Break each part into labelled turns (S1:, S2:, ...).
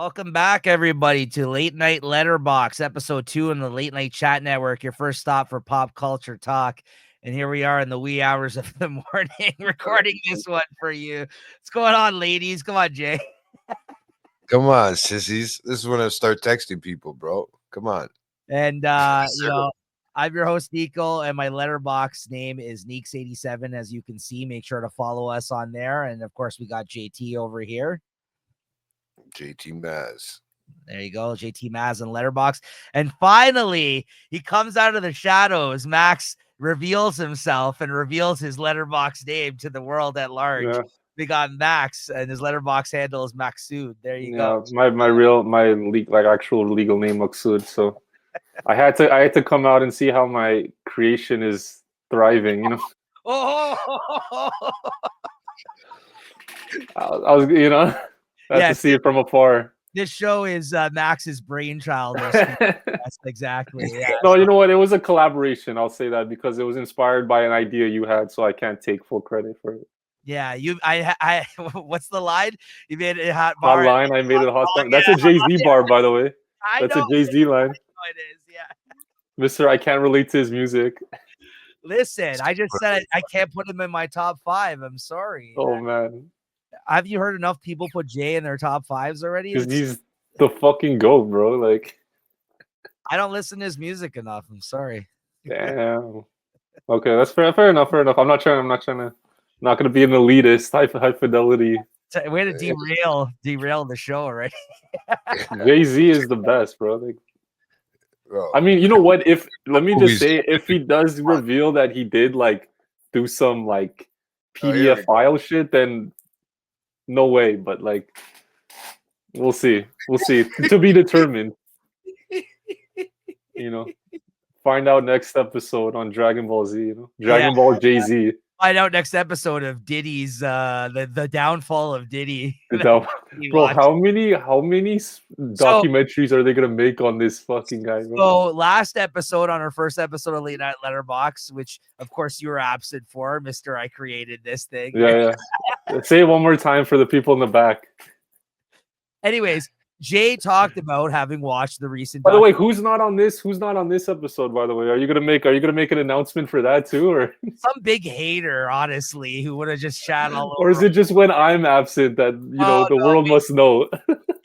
S1: Welcome back, everybody, to Late Night Letterboxd, episode 2 in the Late Night Chat Network, your first stop for pop culture talk. And here we are in the wee hours of the morning recording this one for you. What's going on, ladies? Come on, Jay.
S2: Come on, sissies. This is when I start texting people, bro. Come on.
S1: And, I'm your host, Nico, and my Letterboxd name is Neeks87. As you can see, make sure to follow us on there. And, of course, we got JT over here.
S2: JT Maz.
S1: There you go, JT Maz and Letterboxd. And finally, he comes out of the shadows. Max reveals himself and reveals his Letterboxd name to the world at large. Yeah. We got Max, and his Letterboxd handle is Maxud. There you go.
S3: My actual legal name Maxud. So I had to come out and see how my creation is thriving. You know. I was to see it from afar.
S1: This show is Max's brainchild. That's exactly. Yeah.
S3: No, you know what? It was a collaboration. I'll say that because it was inspired by an idea you had, so I can't take full credit for it.
S1: Yeah, I what's the line? You made it a hot
S3: bar. Hot line. I made it a hot bar. That's a Jay-Z bar, by the way. That's a Jay-Z line. I know
S1: it is. Yeah.
S3: Mister, I can't relate to his music.
S1: Listen, I just said I can't put him in my top 5. I'm sorry.
S3: Oh man.
S1: Have you heard enough people put Jay in their top 5s already?
S3: Because he's the fucking GOAT, bro. Like,
S1: I don't listen to his music enough. I'm sorry.
S3: Damn. Okay, that's fair enough. I'm not gonna be an elitist, high fidelity.
S1: Way to derail the show already.
S3: Jay-Z is the best, bro. Like, I mean, you know what? Let me just say, if he does reveal that he did do some PDF file shit, then no way. But we'll see. To be determined. Find out next episode on Dragon Ball Z. Dragon Ball Jay-Z.
S1: Find out next episode of Diddy's the downfall of Diddy.
S3: Bro, how many documentaries are they gonna make on this fucking guy? Bro?
S1: So last episode, on our first episode of Late Night Letterboxd, which of course you were absent for, Mr. I created this thing.
S3: Yeah. Say it one more time for the people in the back.
S1: Anyways, Jay talked about having watched the recent.
S3: By the way, who's not on this episode? By the way, are you gonna make an announcement for that too, or
S1: some big hater, honestly, who would have just chat all over?
S3: Or is it just when I'm absent that the world must know?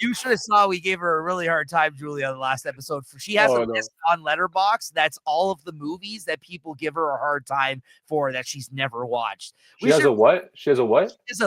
S1: You should have saw we gave her a really hard time, Julia, on the last episode. She has a list on Letterboxd that's all of the movies that people give her a hard time for that she's never watched.
S3: She has a what?
S1: She has a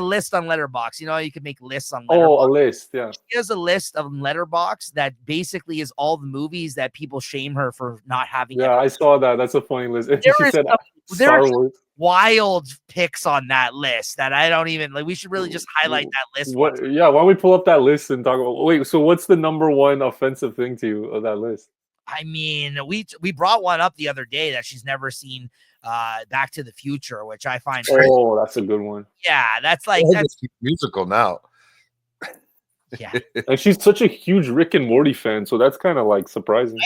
S1: list on Letterboxd. You know, you can make lists on Letterboxd.
S3: Oh, a list, yeah.
S1: She has a list of Letterboxd that basically is all the movies that people shame her for not having.
S3: Yeah, I saw that. That's a funny list. She said Star Wars.
S1: Wild picks on that list that I don't even we should really just highlight that list.
S3: Why don't we pull up that list and talk about? Wait, so what's the number one offensive thing to you of that list?
S1: I mean, we brought one up the other day that she's never seen Back to the Future, which I find.
S3: Oh, that's a good one.
S1: Yeah, that's
S2: that's musical now.
S1: Yeah,
S3: and she's such a huge Rick and Morty fan, so that's kind of surprising.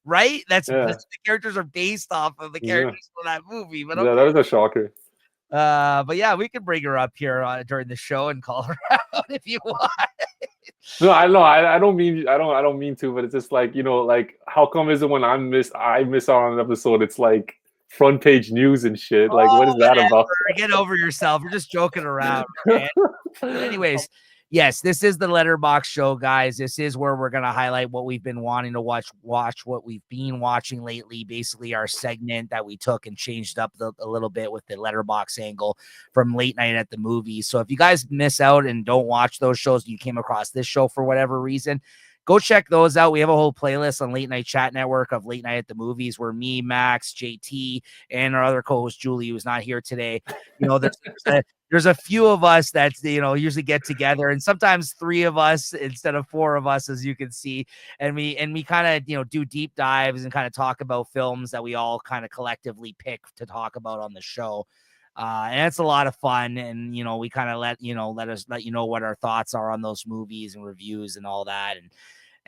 S1: Right? That's the characters are based off of the characters from that movie. But
S3: that is a shocker.
S1: But yeah, we can bring her up here during the show and call her out if you want.
S3: No, I know. I don't mean to, but it's just how come is it when I miss out on an episode? It's front page news and shit. What is that about?
S1: Get over yourself. You're just joking around. Man. Anyways. Yes, this is the Letterboxd show, guys. This is where we're going to highlight what we've been wanting to watch what we've been watching lately. Basically, our segment that we took and changed up a little bit with the Letterboxd angle from Late Night at the Movies. So if you guys miss out and don't watch those shows, you came across this show for whatever reason, go check those out. We have a whole playlist on Late Night Chat Network of Late Night at the Movies where me, Max, JT, and our other co-host, Julie, who's not here today. There's a few of us that, usually get together, and sometimes 3 of us instead of 4 of us, as you can see. And we kind of, do deep dives and kind of talk about films that we all kind of collectively pick to talk about on the show. And it's a lot of fun. And, we kind of let you know what our thoughts are on those movies and reviews and all that.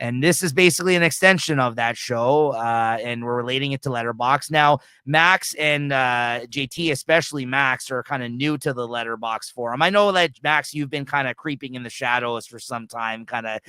S1: And this is basically an extension of that show, and we're relating it to Letterboxd. Now, Max and JT, especially Max, are kind of new to the Letterboxd forum. I know that, Max, you've been kind of creeping in the shadows for some time, kind of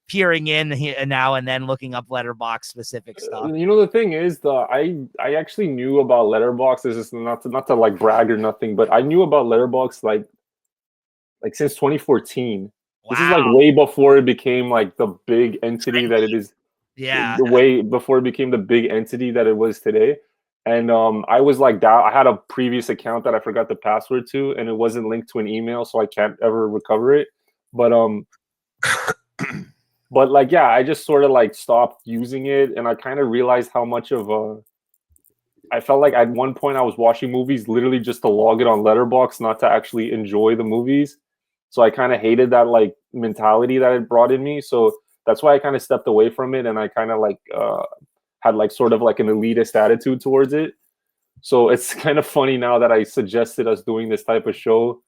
S1: peering in here now and then, looking up Letterboxd specific stuff.
S3: You know, the thing is, I actually knew about Letterboxd. This is not to like brag or nothing, but I knew about Letterboxd like since 2014.
S1: Wow.
S3: This is like way before it became like the big entity that it is.
S1: Yeah.
S3: The way before it became the big entity that it was today. And I was like down. I had a previous account that I forgot the password to, and it wasn't linked to an email, so I can't ever recover it. But but like, yeah, I just sort of like stopped using it, and I kind of realized how much of I felt like at one point I was watching movies literally just to log it on Letterboxd, not to actually enjoy the movies. So I kind of hated that like mentality that it brought in me. So that's why I kind of stepped away from it, and I kind of like had like sort of like an elitist attitude towards it. So it's kind of funny now that I suggested us doing this type of show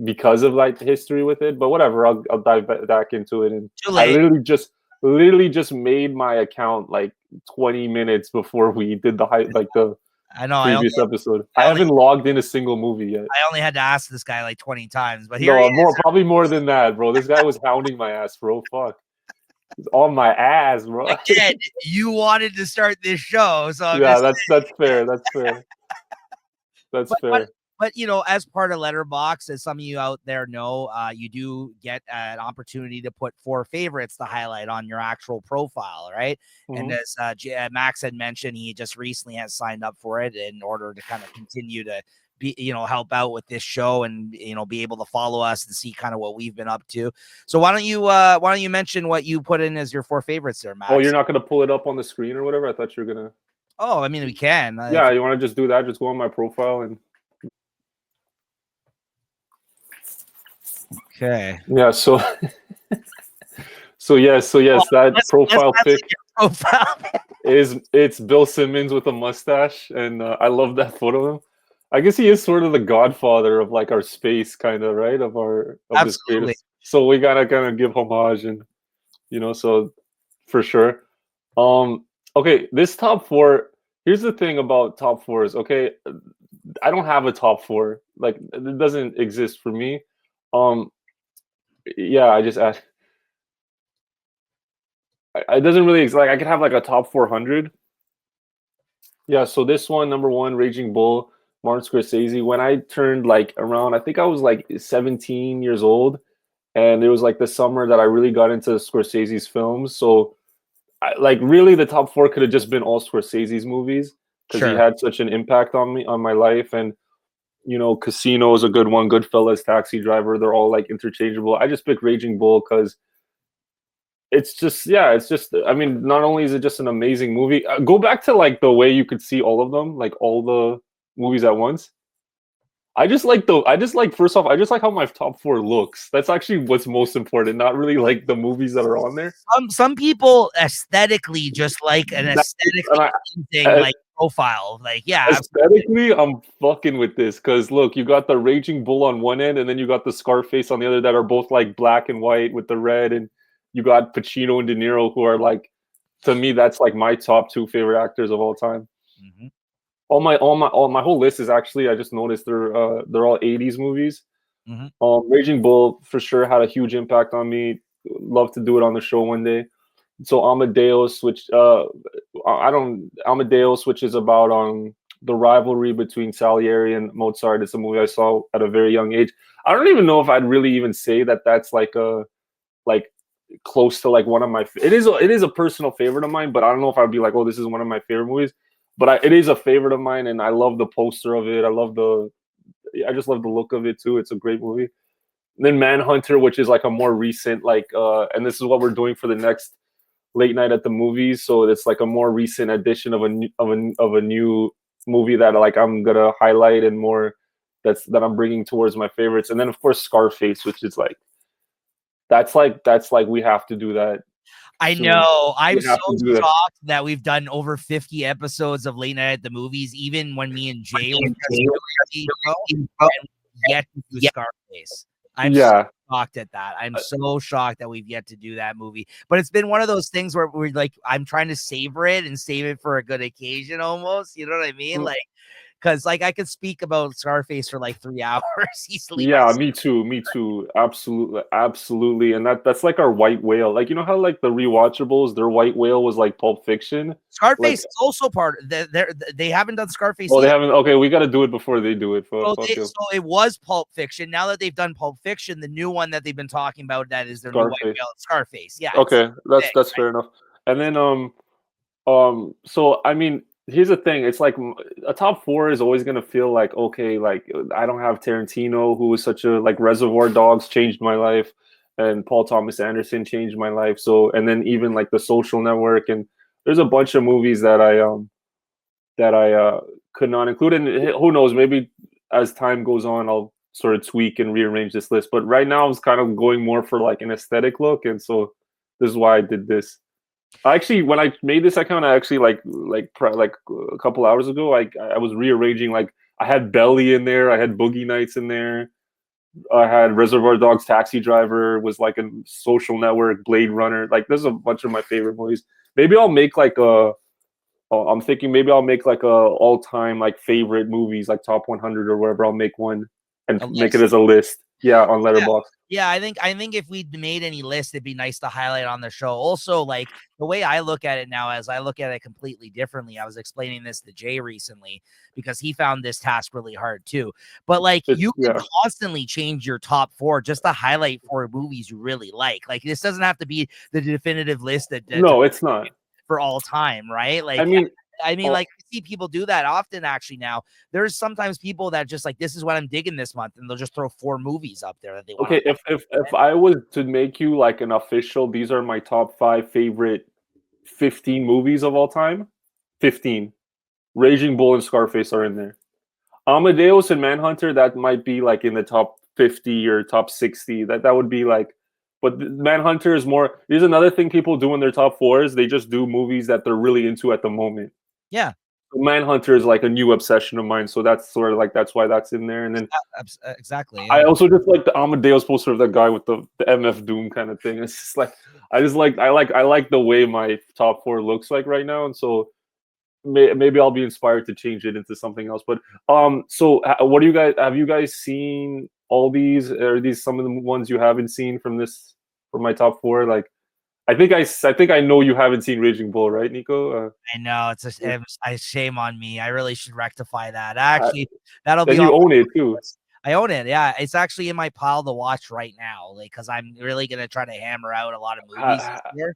S3: because of like the history with it. But whatever, I'll dive back into it. And I literally just made my account like 20 minutes before we did the previous episode. I haven't logged in a single movie yet.
S1: I only had to ask this guy like 20 times, but
S3: probably more than that, bro. This guy was hounding my ass, bro. Fuck. He's on my ass, bro.
S1: Again, you wanted to start this show, so
S3: yeah, that's fair. That's fair. That's fair.
S1: But you know, as part of Letterboxd, as some of you out there know, you do get an opportunity to put 4 favorites to highlight on your actual profile, right? Mm-hmm. And as Max had mentioned, he just recently has signed up for it in order to kind of continue to be, help out with this show and be able to follow us and see kind of what we've been up to. So why don't you mention what you put in as your 4 favorites there, Max?
S3: Oh, you're not gonna pull it up on the screen or whatever? I thought you were gonna.
S1: Oh, I mean, we can.
S3: Yeah, you want to just do that? Just go on my profile and.
S1: Okay.
S3: Yeah. So yes, that profile pic it's Bill Simmons with a mustache, and I love that photo of him. I guess he is sort of the godfather of like our space, kind of, right? Of this creative. So we gotta kind of give homage, and so for sure. Okay, this top 4. Here's the thing about top 4s. Okay, I don't have a top 4. Like, it doesn't exist for me. Yeah, I just add. It doesn't really like I could have like a top 400. Yeah, so this one, number 1, Raging Bull, Martin Scorsese. When I turned like around, I think I was like 17 years old, and it was like the summer that I really got into Scorsese's films. So, like, really, the top 4 could have just been all Scorsese's movies because he had such an impact on me, on my life. And Casino is a good one. Goodfellas, Taxi Driver, they're all like interchangeable. I just picked Raging Bull because it's just, I mean, not only is it just an amazing movie, go back to like the way you could see all of them, like all the movies at once. First off, I just like how my top 4 looks. That's actually what's most important, not really like the movies that are on there.
S1: Some people aesthetically just like an aesthetically like profile. Like, yeah,
S3: aesthetically, I'm fucking with this because look, you got the Raging Bull on one end, and then you got the Scarface on the other that are both like black and white with the red, and you got Pacino and De Niro, who are like, to me, that's like my top 2 favorite actors of all time. Mm-hmm. All my whole list is actually, I just noticed they're all 80s movies. Mm-hmm. Raging Bull for sure had a huge impact on me. Love to do it on the show one day. So Amadeus, which is about the rivalry between Salieri and Mozart. It's a movie I saw at a very young age. I don't even know if I'd really even say that that's like close to like one of my. It is a personal favorite of mine, but I don't know if I'd be like, oh, this is one of my favorite movies. But it is a favorite of mine, and I love the poster of it. I just love the look of it too. It's a great movie. And then Manhunter, which is like a more recent, and this is what we're doing for the next Late Night at the Movies. So it's like a more recent edition of a new movie that like I'm gonna highlight and more that I'm bringing towards my favorites. And then of course Scarface, which is like that's like we have to do that.
S1: I know. I'm so shocked that we've done over 50 episodes of Late Night at the Movies, even when me and Jay were and yet to do Scarface. I'm so shocked at that. I'm so shocked that we've yet to do that movie. But it's been one of those things where we're like, I'm trying to savor it and save it for a good occasion almost. You know what I mean? Like, because like I could speak about Scarface for like 3 hours easily.
S3: Yeah, me too. Absolutely. And that's like our white whale. Like, you know how like the rewatchables, their white whale was like Pulp Fiction.
S1: Scarface
S3: like,
S1: is also part. They haven't done Scarface.
S3: Oh, they haven't. Okay, we got to do it before they do it.
S1: So it was Pulp Fiction. Now that they've done Pulp Fiction, the new one that they've been talking about that is their new white whale, Scarface. Yeah.
S3: Okay, that's fair enough. And then so I mean, here's the thing. It's like a top 4 is always gonna feel like, okay, like I don't have Tarantino, who was such a like Reservoir Dogs changed my life, and Paul Thomas Anderson changed my life. So and then even like The Social Network, and there's a bunch of movies that I could not include. And who knows, maybe as time goes on, I'll sort of tweak and rearrange this list. But right now, I was kind of going more for like an aesthetic look, and so this is why I did this. Actually, when I made this account, I actually like a couple hours ago, I was rearranging. Like I had Belly in there, I had Boogie Nights in there, I had Reservoir Dogs, Taxi Driver, was like a Social Network, Blade Runner. Like there's a bunch of my favorite movies. Maybe I'll make like a. I'm thinking maybe I'll make like a all-time like favorite movies, like top 100 or whatever. I'll make one and make it as a list. Yeah, on Letterboxd.
S1: Yeah, I think if we'd made any list, it'd be nice to highlight on the show. Also, like the way I look at it now, as I look at it completely differently. I was explaining this to Jay recently because he found this task really hard too. But like you can constantly change your top 4 just to highlight 4 movies you really like. Like this doesn't have to be the definitive list that
S3: no, it's not
S1: for all time, right? Like I mean, like I see people do that often. Actually, now there's sometimes people that just like, this is what I'm digging this month, and they'll just throw 4 movies up there that they want.
S3: Okay, if I was to make you like an official, these are my top 5 favorite 15 movies of all time. 15, Raging Bull and Scarface are in there. Amadeus and Manhunter, that might be like in the top 50 or top 60. That would be like. But Manhunter is more. There's another thing people do in their top 4s. They just do movies that they're really into at the moment.
S1: Yeah.
S3: Manhunter is like a new obsession of mine, so that's sort of like that's why that's in there. And then
S1: exactly. Yeah.
S3: I also just like the Amadeus poster of that guy with the MF Doom kind of thing. It's just like I like the way my top 4 looks like right now, and so maybe I'll be inspired to change it into something else. But so what do you guys have? You guys seen all these? Are these some of the ones you haven't seen from my top 4? Like I think I know you haven't seen Raging Bull, right, Nico?
S1: I know it's a shame on me. I really should rectify that. Actually, that'll be.
S3: You own it too.
S1: I own it. Yeah, it's actually in my pile to watch right now. Like, because I'm really gonna try to hammer out a lot of movies this year.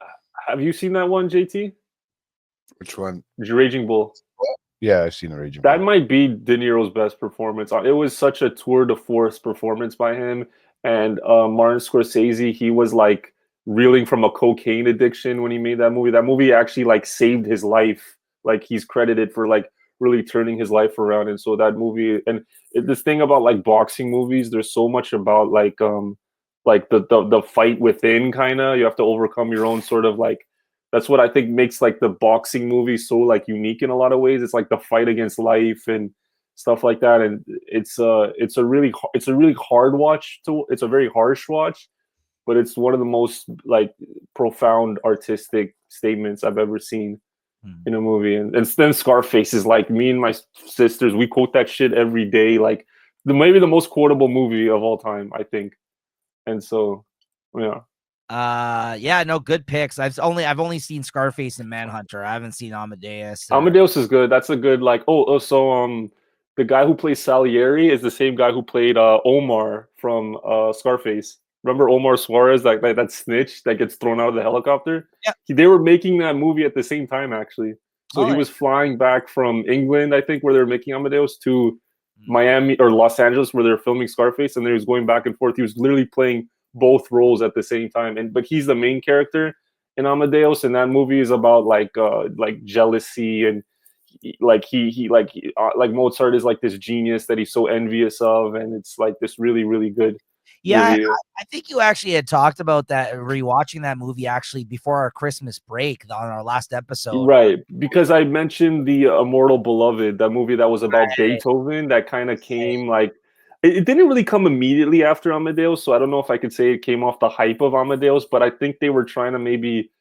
S3: Have you seen that one, JT?
S2: Which one?
S3: Raging Bull.
S2: Yeah, I've seen Raging Bull.
S3: That might be De Niro's best performance. It was such a tour de force performance by him. And Martin Scorsese, he was like reeling from a cocaine addiction when he made that movie. That movie actually like saved his life. Like he's credited for like really turning his life around. And so that movie, and this thing about like boxing movies, there's so much about like the fight within, kind of. You have to overcome your own sort of like. That's what I think makes like the boxing movie so like unique in a lot of ways. It's like the fight against life and stuff like that, and it's a really hard watch. It's a very harsh watch, but it's one of the most like profound artistic statements I've ever seen in a movie. And then Scarface is like, me and my sisters, we quote that shit every day. Like maybe the most quotable movie of all time, I think. And so, yeah.
S1: Yeah, no, good picks. I've only seen Scarface and Manhunter. I haven't seen Amadeus.
S3: Amadeus is good. That's a good like. So the guy who plays Salieri is the same guy who played Omar from Scarface. Remember Omar Suarez, that snitch that gets thrown out of the helicopter?
S1: Yeah.
S3: They were making that movie at the same time, actually. So he was flying back from England, I think, where they were making Amadeus, to Miami or Los Angeles, where they were filming Scarface, and then he was going back and forth. He was literally playing both roles at the same time, but he's the main character in Amadeus, and that movie is about like jealousy, and like Mozart is like this genius that he's so envious of, and it's like this really, really good.
S1: Yeah, I think you actually had talked about that, rewatching that movie actually before our Christmas break on our last episode.
S3: Right, because I mentioned the Immortal Beloved, that movie that was about Beethoven, that kind of came like. It didn't really come immediately after Amadeus, so I don't know if I could say it came off the hype of Amadeus, but I think they were trying to maybe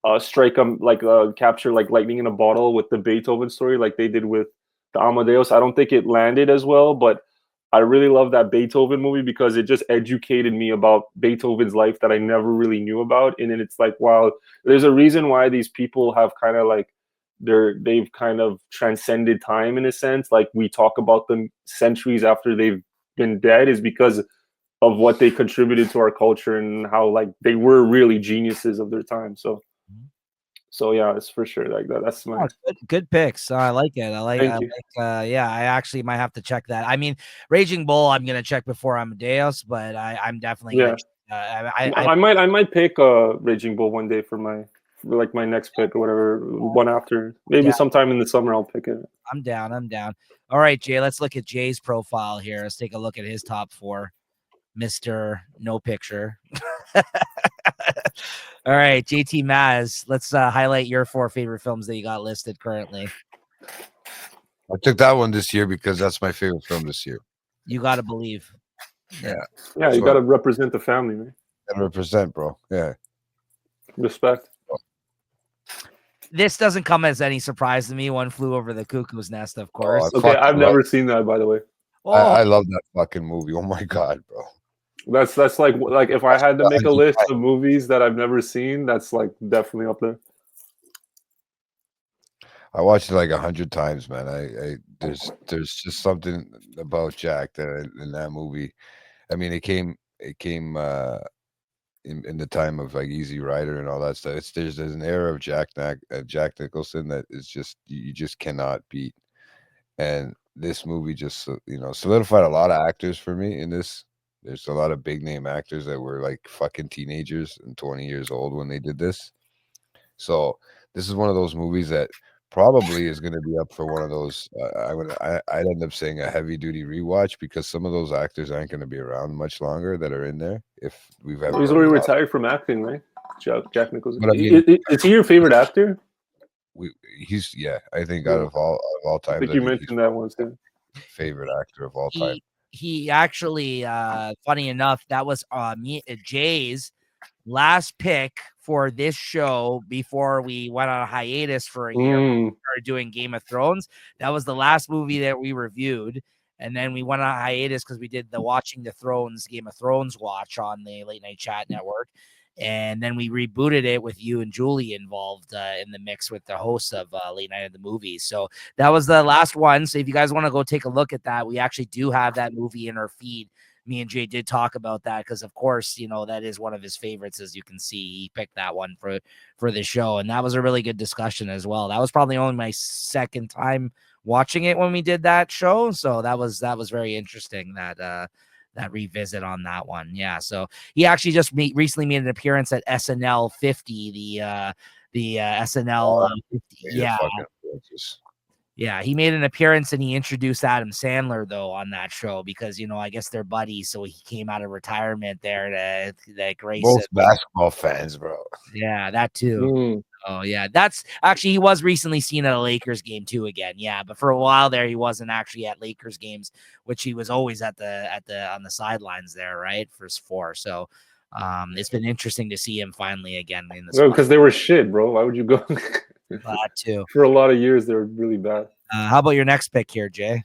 S3: capture like lightning in a bottle with the Beethoven story, like they did with the Amadeus. I don't think it landed as well, but I really love that Beethoven movie because it just educated me about Beethoven's life that I never really knew about. And then it's like, wow, there's a reason why these people have kind of like they've kind of transcended time in a sense. Like we talk about them centuries after they've been dead is because of what they contributed to our culture and how like they were really geniuses of their time. So yeah, it's for sure like that. That's my
S1: good picks. I like it.
S3: Thank you.
S1: Yeah, I actually might have to check that. I mean, Raging Bull, I'm gonna check before Amadeus, but I'm definitely gonna.
S3: I might pick Raging Bull one day for my next pick or whatever, one after. Maybe sometime in the summer I'll pick it.
S1: I'm down. All right, Jay, let's look at Jay's profile here. Let's take a look at his top 4. Mr. No Picture. All right, JT Maz, let's highlight your 4 favorite films that you got listed currently.
S2: I took that one this year because that's my favorite film this year.
S1: You got to believe.
S3: Yeah, you got to represent the family, man.
S2: Gotta represent, bro. Yeah.
S3: Respect.
S1: This doesn't come as any surprise to me. One Flew Over the Cuckoo's Nest, of course.
S3: Okay, I've never seen that, by the way.
S2: I love that fucking movie. Oh my god, bro.
S3: That's like if I had to make a list of movies that I've never seen, that's like definitely up there.
S2: I watched it like 100 times, man. There's just something about Jack that in that movie. I mean, it came in the time of like Easy Rider and all that stuff. There's an era of Jack Nicholson that is just you just cannot beat. And this movie just solidified a lot of actors for me in this. There's a lot of big name actors that were like fucking teenagers and 20 years old when they did this. So this is one of those movies that probably is going to be up for one of those. I'd end up saying a heavy duty rewatch because some of those actors aren't going to be around much longer that are in there. If we've ever,
S3: he's already retired from acting, right? Jack Nicholson. But I mean, is he your favorite actor?
S2: I think out of all time.
S3: I think you mentioned that once.
S2: Favorite actor of all time.
S1: He actually, funny enough, that was Jay's last pick for this show before we went on a hiatus for a year. We started doing Game of Thrones. That was the last movie that we reviewed. And then we went on a hiatus because we did the Watching the Thrones, Game of Thrones watch on the Late Night Chat Network. And then we rebooted it with you and Julie involved in the mix with the hosts of Late Night of the Movies. So that was the last one. So if you guys want to go take a look at that, we actually do have that movie in our feed. Me and Jay did talk about that because, of course, that is one of his favorites. As you can see, he picked that one for the show. And that was a really good discussion as well. That was probably only my second time watching it when we did that show. So that was very interesting that revisit on that one. Yeah. So he actually just recently made an appearance at SNL 50, the SNL 50. Yeah. Yeah. He made an appearance and he introduced Adam Sandler though on that show because, I guess they're buddies. So he came out of retirement there to grace
S2: both basketball fans, bro.
S1: Yeah, that too. Oh yeah, that's actually he was recently seen at a Lakers game too again. Yeah, but for a while there he wasn't actually at Lakers games, which he was always on the sidelines there, right? For. So it's been interesting to see him finally again in this.
S3: Because they were shit, bro. Why would you go?
S1: That too.
S3: For a lot of years they were really bad.
S1: How about your next pick here, Jay?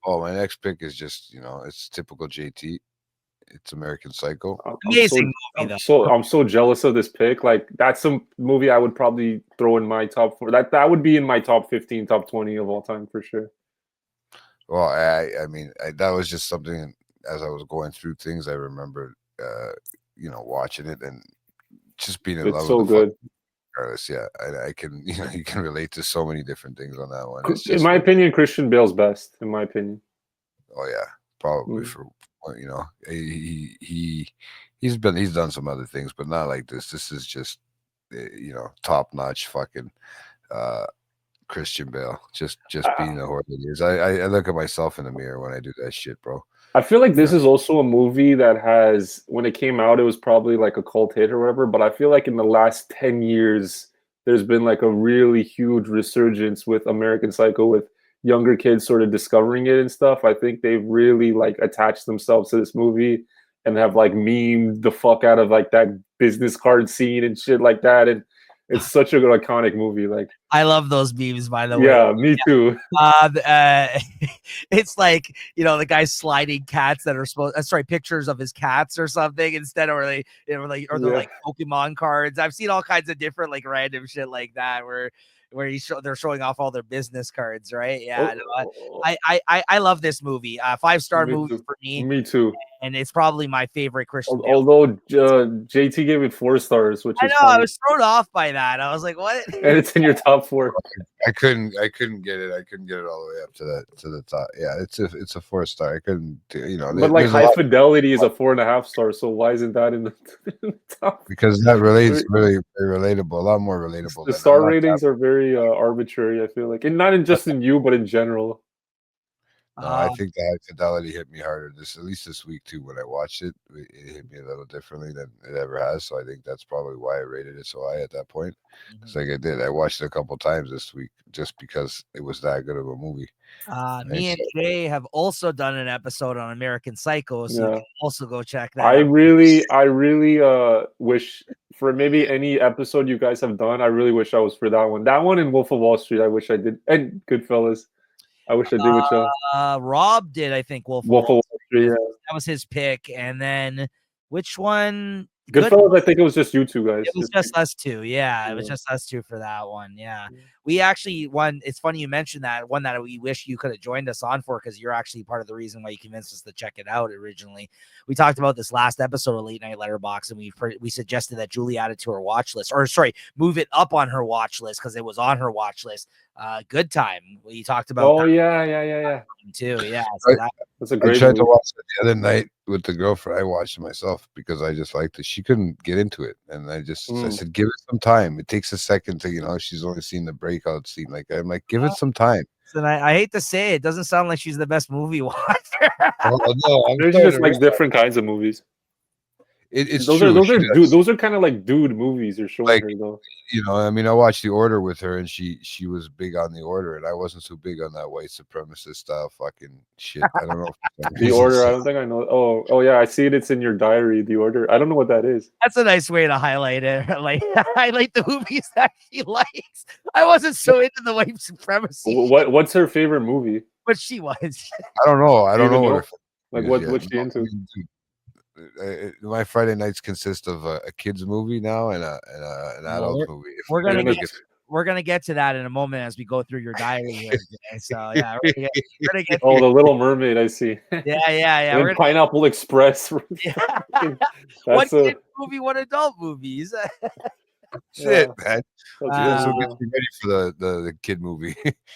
S2: Oh, my next pick is just it's typical JT. It's American Psycho.
S1: Amazing movie, though.
S3: I'm so jealous of this pick. Like that's a movie I would probably throw in my top 4. That would be in my top 15, top 20 of all time for sure.
S2: Well, I mean, that was just something as I was going through things. I remember, watching it and just being in love.
S3: It's so good.
S2: Yeah, I can. You can relate to so many different things on that one.
S3: In my opinion, Christian Bale's best. In my opinion.
S2: Oh yeah, probably for. He's done some other things, but not like this. This is just top notch fucking Christian Bale. Just being the horse it is. I look at myself in the mirror when I do that shit, bro.
S3: I feel like this is also a movie that has, when it came out, it was probably like a cult hit or whatever. But I feel like in the last 10 years, there's been like a really huge resurgence with American Psycho with younger kids sort of discovering it and stuff. I think they've really like attached themselves to this movie and have like memed the fuck out of like that business card scene and shit like that. And It's such a good iconic movie. Like,
S1: I love those memes, by the way.
S3: Yeah, me too.
S1: It's like, you know, the guy's sliding cats that are supposed pictures of his cats or something instead, or they, you know, like, or they're like Pokemon cards. I've seen all kinds of different like random shit like that where they're showing off all their business cards, right? Yeah, I love this movie. 5-star movie for me.
S3: Me too.
S1: And it's probably my favorite Christian Bale.
S3: Although JT gave it 4 stars, which is
S1: funny. I was thrown off by that. I was like, "What?"
S3: And it's in your top 4.
S2: I couldn't get it. I couldn't get it all the way up to the top. Yeah, it's a 4-star. I couldn't, you know.
S3: But like High Fidelity is a 4.5 star. So why isn't that in the top?
S2: Because that relates very relatable. A lot more relatable.
S3: The star ratings are very arbitrary. I feel like, and not just in you, but in general.
S2: No, I think the High Fidelity hit me harder at least this week too. When I watched it, it hit me a little differently than it ever has. So I think that's probably why I rated it so high at that point. Because like I did, I watched it a couple times this week just because it was that good of a movie.
S1: Me and Jay have also done an episode on American Psycho, so you can also go check that.
S3: I really wish for maybe any episode you guys have done. I really wish I was for that one. That one and Wolf of Wall Street. I wish I did, and Goodfellas. I wish I did with you.
S1: Rob did, I think, Wolf of Wall Street. Yeah. That was his pick. And then which one?
S3: Goodfellas, I think it was just you two guys.
S1: It was just us two. Yeah, it was just us two for that one. Yeah. We actually it's funny you mentioned that one that we wish you could have joined us on for, because you're actually part of the reason why you convinced us to check it out originally. We talked about this last episode of Late Night Letterboxd, and we suggested that Julie add it to her watch list, or move it up on her watch list because it was on her watch list. Good Time. We talked about.
S3: Oh yeah.
S1: Too. Yeah. So
S3: that's a great.
S2: I tried to watch it the other night with the girlfriend. I watched it myself because I just liked it. She couldn't get into it, and I said, give it some time. It takes a second to, you know, she's only seen the breakout scene. Like, I'm like, give it some time.
S1: And I hate to say it doesn't sound like she's the best movie watcher.
S3: No, she just likes different kinds of movies.
S2: It's
S3: those
S2: true.
S3: Those are kind of like dude movies you're showing
S2: like,
S3: her though.
S2: You know, I mean, I watched The Order with her, and she was big on The Order, and I wasn't so big on that white supremacist style fucking shit. I don't know.
S3: The Order. I don't think I know. Oh yeah, I see it. It's in your diary. The Order. I don't know what that is.
S1: That's a nice way to highlight it. Like, highlight the movies that she likes. I wasn't so into the white supremacy.
S3: What's her favorite movie?
S1: But she was.
S2: I don't know. I don't know
S3: what's she into.
S2: My Friday nights consist of a kids movie now and an adult movie.
S1: We're gonna get to that in a moment as we go through your diary here. So yeah, we're gonna get
S3: The Little Mermaid. I see.
S1: Yeah.
S3: And Pineapple Express.
S1: One kid movie, one adult movies.
S2: Shit, man. So get you ready for the kid movie,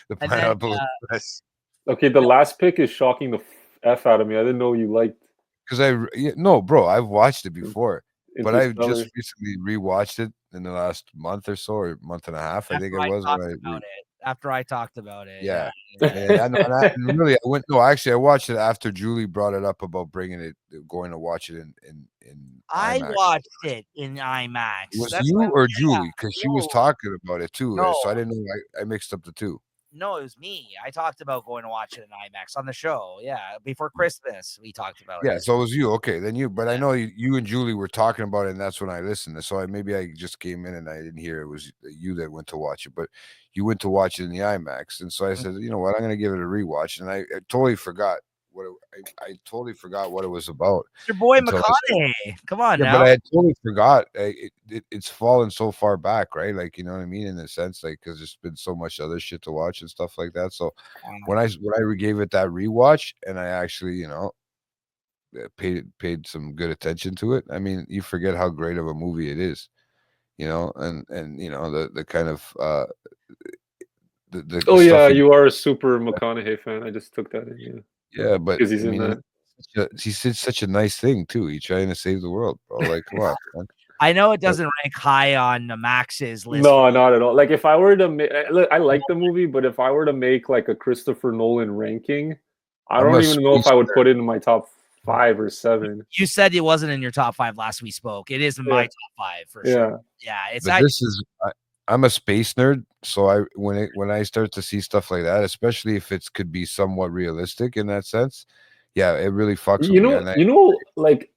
S2: the Pineapple Express.
S3: Okay, the last pick is shocking the F out of me. I didn't know you liked.
S2: Because no, bro, I've watched it before, but I've just recently rewatched it in the last month or so, or month and a half. I think it was
S1: after I talked about it.
S2: Yeah. And I went. No, actually, I watched it after Julie brought it up about going to watch it in
S1: I
S2: IMAX.
S1: watched it in IMAX.
S2: Was you or Julie? Because she was talking about it too, so I didn't know. I mixed up the two.
S1: No, it was me. I talked about going to watch it in IMAX on the show. Yeah, before Christmas we talked about it.
S2: Yeah, so it was you. Okay, then you. But I know you and Julie were talking about it, and that's when I listened. So maybe I just came in and I didn't hear it was you that went to watch it, but you went to watch it in the IMAX. And so I said, you know what, I'm going to give it a rewatch, and I totally forgot I totally forgot what it was about.
S1: Your boy McConaughey. Come on now.
S2: But I totally forgot. It's fallen so far back, right? Like, you know what I mean? In a sense, like, because there's been so much other shit to watch and stuff like that. So when I gave it that rewatch, and I actually, you know, paid some good attention to it, I mean, you forget how great of a movie it is, you know, and you know the kind of
S3: you are a super McConaughey fan. I just took that in.
S2: Yeah, but
S3: because he's in that.
S2: He said such a nice thing too. He's trying to save the world, bro. Like, come on. Man.
S1: I know it doesn't rank high on Max's list.
S3: No, not at all. Like, if I were to I like the movie, but if I were to make like a Christopher Nolan ranking, I don't even know if I would put it in my top 5 or 7.
S1: You said it wasn't in your top 5 last we spoke. It is in my top 5 for sure. Yeah, it's.
S2: But this is. I'm a space nerd, so when I start to see stuff like that, especially if it could be somewhat realistic in that sense, yeah, it really fucks with me.
S3: Like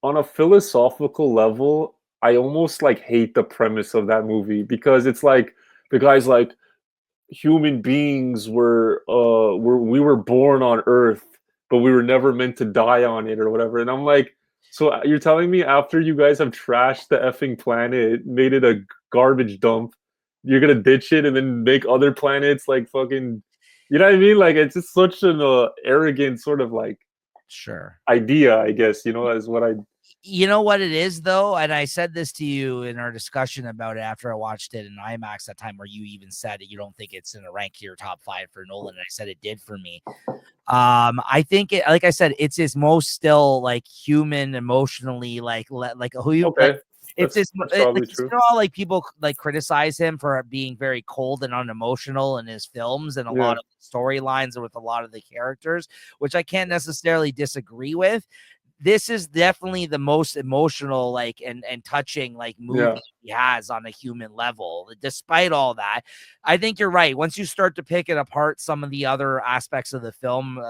S3: on a philosophical level, I almost like hate the premise of that movie because it's like the guy's like human beings we were born on Earth, but we were never meant to die on it or whatever. And I'm like, so you're telling me after you guys have trashed the effing planet, made it a garbage dump, you're gonna ditch it and then make other planets like fucking, you know what I mean? Like it's just such an arrogant sort of like
S1: sure
S3: idea, I guess, is what I.
S1: You know what it is though, and I said this to you in our discussion about it after I watched it in IMAX that time, where you even said it, you don't think it's in a rank your top 5 for Nolan, and I said it did for me. I think it, like I said, it's his most still like human, emotionally like who you
S3: Okay.
S1: like. It's
S3: That's probably true.
S1: Like people like criticize him for being very cold and unemotional in his films and a lot of storylines with a lot of the characters, which I can't necessarily disagree with. This is definitely the most emotional, like, and touching, like, movie he has on a human level. Despite all that, I think you're right. Once you start to pick it apart, some of the other aspects of the film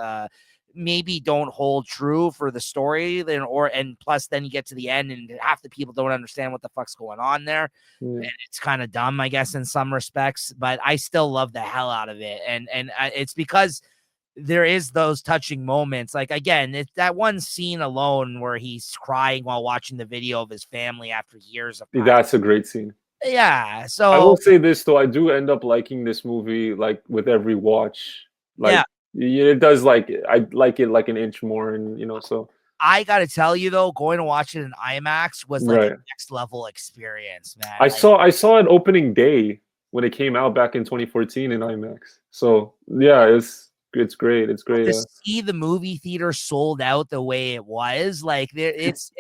S1: maybe don't hold true for the story. And plus, then you get to the end, and half the people don't understand what the fuck's going on there. And it's kind of dumb, I guess, in some respects. But I still love the hell out of it, and it's because there is those touching moments. Like, again, it's that one scene alone where he's crying while watching the video of his family after years of
S3: That's a great scene.
S1: Yeah. So
S3: I will say this though, I do end up liking this movie like with every watch. Like it does, like I like it like an inch more, and so
S1: I gotta tell you though, going to watch it in IMAX was like a next level experience, man.
S3: I saw it opening day when it came out back in 2014 in IMAX. So yeah, it's great. It's great.
S1: To see the movie theater sold out the way it was, like it's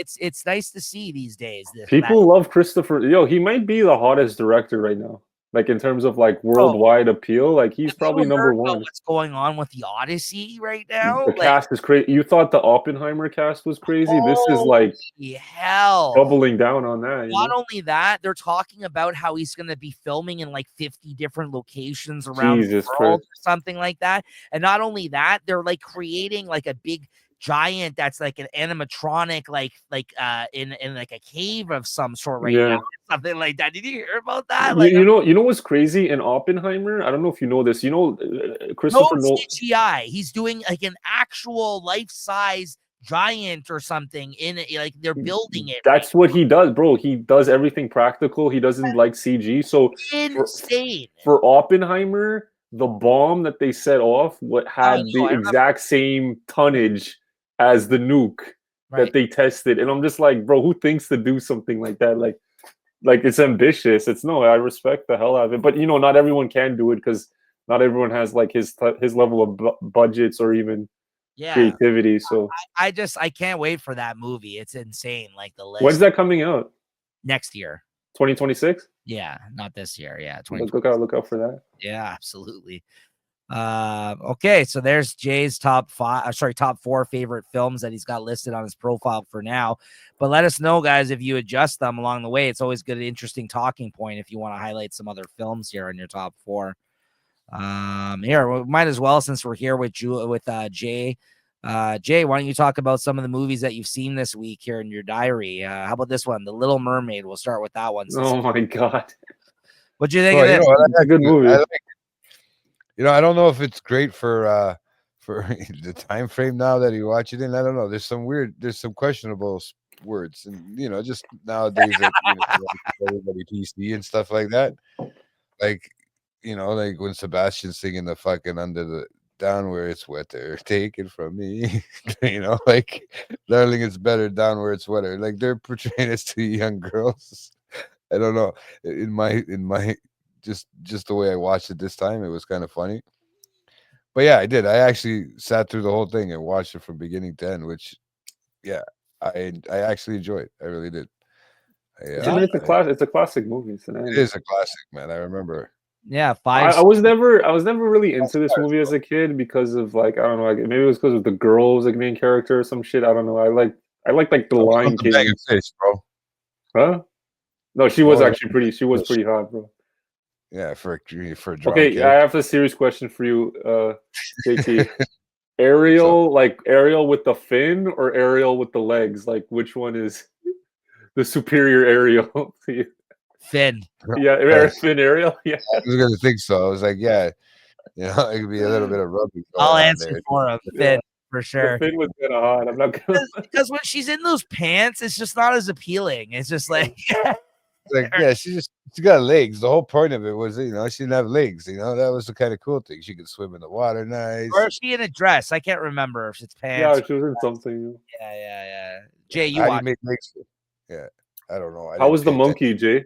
S1: nice to see these days.
S3: People love Christopher. He might be the hottest director right now. Like in terms of like worldwide appeal, like he's probably number one.
S1: What's going on with the Odyssey right now?
S3: The cast is crazy. You thought the Oppenheimer cast was crazy. This is like
S1: hell
S3: doubling down on that.
S1: Not only that, they're talking about how he's going to be filming in like 50 different locations around the world, or something like that. And not only that, they're like creating like a big giant that's like an animatronic, like in like a cave of some sort now, something like that. Did you hear about that? Like,
S3: you know what's crazy in Oppenheimer? I don't know if you know this. Christopher Nolan.
S1: CGI. He's doing like an actual life-size giant or something in it, like they're building it.
S3: That's what he does, bro. He does everything practical. He doesn't like CG. So
S1: insane.
S3: For Oppenheimer, the bomb that they set off had the exact same tonnage as the nuke that they tested. And I'm just like, bro, who thinks to do something like that? Like it's ambitious. I respect the hell out of it. But not everyone can do it because not everyone has like his level of budgets or even creativity. So
S1: I can't wait for that movie. It's insane. Like the list.
S3: When's that coming out?
S1: Next year.
S3: 2026?
S1: Yeah, not this year. Yeah,
S3: look out for that.
S1: Yeah, absolutely. Okay, so there's Jay's top 4 favorite films that he's got listed on his profile for now. But let us know, guys, if you adjust them along the way. It's always good, interesting talking point if you want to highlight some other films here in your top 4. Here, we might as well, since we're here with Jay. Jay, why don't you talk about some of the movies that you've seen this week here in your diary? How about this one, The Little Mermaid? We'll start with that one.
S3: Oh my god,
S1: what do you think of this?
S3: That's a good movie.
S2: I don't know if it's great for the time frame now that you watch it in. I don't know. There's some questionable words, and just nowadays that everybody PC and stuff like that. Like like when Sebastian's singing the fucking under the down where it's wetter, take it from me. Like, darling, it's better down where it's wetter. Like they're portraying us to young girls. I don't know. In my just the way I watched it this time, it was kind of funny. But yeah, I did. I actually sat through the whole thing and watched it from beginning to end, which I actually enjoyed. I really did.
S3: It's a classic. It's a classic movie.
S2: It is a classic, man. I remember.
S1: Yeah,
S3: I was never really into this movie as a kid because of like, I don't know, like maybe it was because of the girl was like main character or some shit. I don't know. I like the Lion King.
S2: Fish, bro.
S3: Huh? No, she was actually pretty. She was pretty hot, bro.
S2: Yeah, for a drunk
S3: okay,
S2: kid.
S3: I have a serious question for you, JT. Ariel with the fin or Ariel with the legs? Like, which one is? the superior Ariel.
S1: Finn.
S3: Yeah, Finn Ariel. Yeah,
S2: I was gonna think so. I was like, yeah, it could be a little bit of rubbing going
S1: I'll
S2: on
S1: answer
S2: there.
S1: for him. Finn, for
S3: the
S1: sure.
S3: Finn was kind of hot. I'm not gonna.
S1: Because when she's in those pants, it's just not as appealing. It's just like,
S2: Like, yeah, she got legs. The whole point of it was, she didn't have legs. That was the kind of cool thing. She could swim in the water, nice.
S1: or is she in a dress? I can't remember if it's
S3: Yeah,
S1: pants.
S3: she was in something.
S1: Yeah. Jay, you
S2: How do
S1: watch.
S2: you make legs? Yeah, I don't know.
S3: How was the monkey, Jay?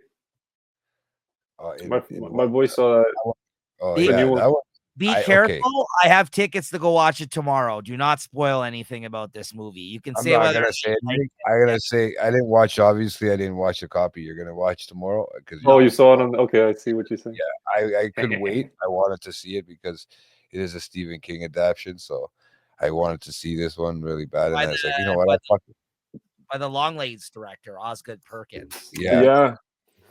S3: My boy saw that.
S2: Oh
S1: The
S2: yeah,
S3: new one.
S2: that one.
S1: Be careful. I have tickets to go watch it tomorrow. Do not spoil anything about this movie. You can say whether
S2: I'm gonna say I didn't watch. Obviously, I didn't watch the copy you're gonna watch tomorrow because.
S3: Oh, you saw it on. Okay, I see what you're saying.
S2: Yeah, I couldn't wait. I wanted to see it because it is a Stephen King adaptation. So I wanted to see this one really bad, and I was like, you know what?
S1: By the Longlegs director, Osgood Perkins.
S3: Yeah.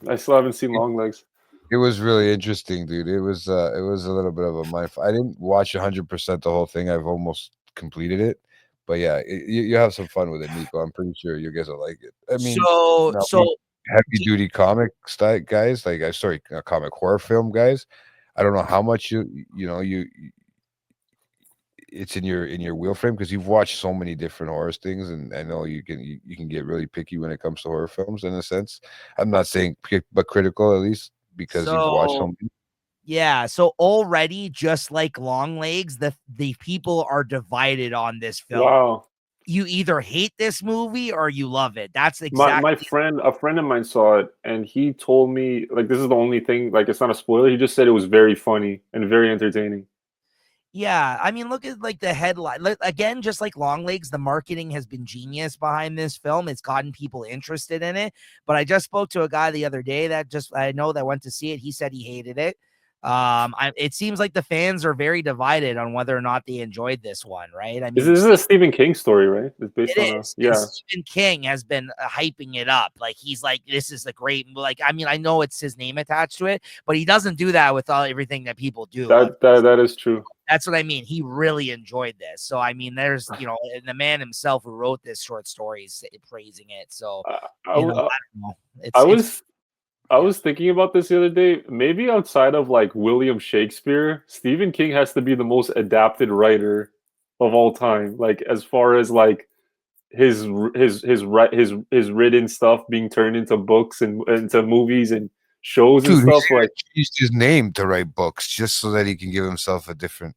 S3: I still haven't seen Longlegs.
S2: It was really interesting, dude. It was a little bit of a mind. I didn't watch 100% the whole thing. I've almost completed it, but yeah, you have some fun with it, Nico. I'm pretty sure you guys will like it. I mean,
S1: so
S2: heavy duty comic style guys, like comic horror film guys. I don't know how much you it's in your wheel frame because you've watched so many different horror things, and I know you can get really picky when it comes to horror films in a sense. I'm not saying but critical at least because you've watched so many.
S1: Yeah, so already just like Longlegs, the people are divided on this film.
S3: Wow.
S1: You either hate this movie or you love it. That's exactly
S3: my friend. A friend of mine saw it, and he told me like this is the only thing. Like it's not a spoiler. He just said it was very funny and very entertaining.
S1: Yeah, I mean, look at like the headline. Again, just like Longlegs, the marketing has been genius behind this film. It's gotten people interested in it. But I just spoke to a guy the other day that I know that went to see it. He said he hated it. It seems like the fans are very divided on whether or not they enjoyed this one, right? I mean,
S3: this is a Stephen King story, right? It's based on
S1: Stephen King has been hyping it up. Like he's like, this is the great. Like, I mean, I know it's his name attached to it, but he doesn't do that with everything that people do.
S3: That is true.
S1: That's what I mean. He really enjoyed this. So I mean, there's the man himself who wrote this short story is praising it. So I don't know.
S3: I was thinking about this the other day. Maybe outside of like William Shakespeare, Stephen King has to be the most adapted writer of all time. Like as far as like his written stuff being turned into books and into movies and shows and stuff. Like
S2: he changed his name to write books just so that he can give himself a different.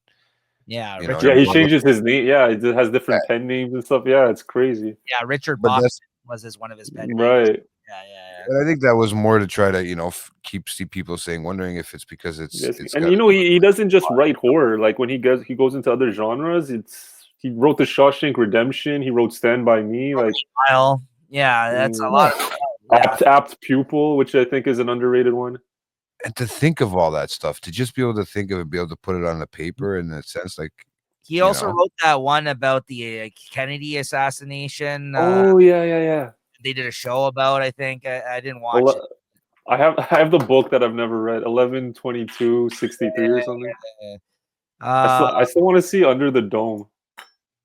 S1: Yeah,
S3: he changes his name. Yeah, it has different pen names and stuff. Yeah, it's crazy.
S1: Yeah, Richard Boston was one of his pen names.
S3: Right.
S1: Yeah.
S2: And I think that was more to try to, keep people wondering if it's because it's
S3: and he doesn't just write horror. Like when he goes into other genres, he wrote The Shawshank Redemption. He wrote Stand By Me. Like
S1: yeah, that's a lot of
S3: Apt Pupil, which I think is an underrated one.
S2: And to think of all that stuff, to just be able to think of it, be able to put it on the paper in a sense, like
S1: he also wrote that one about the Kennedy assassination.
S3: Oh yeah.
S1: They did a show about. I think I didn't watch it.
S3: I have the book that I've never read, 11/22/63 or something. I still want to see Under the Dome.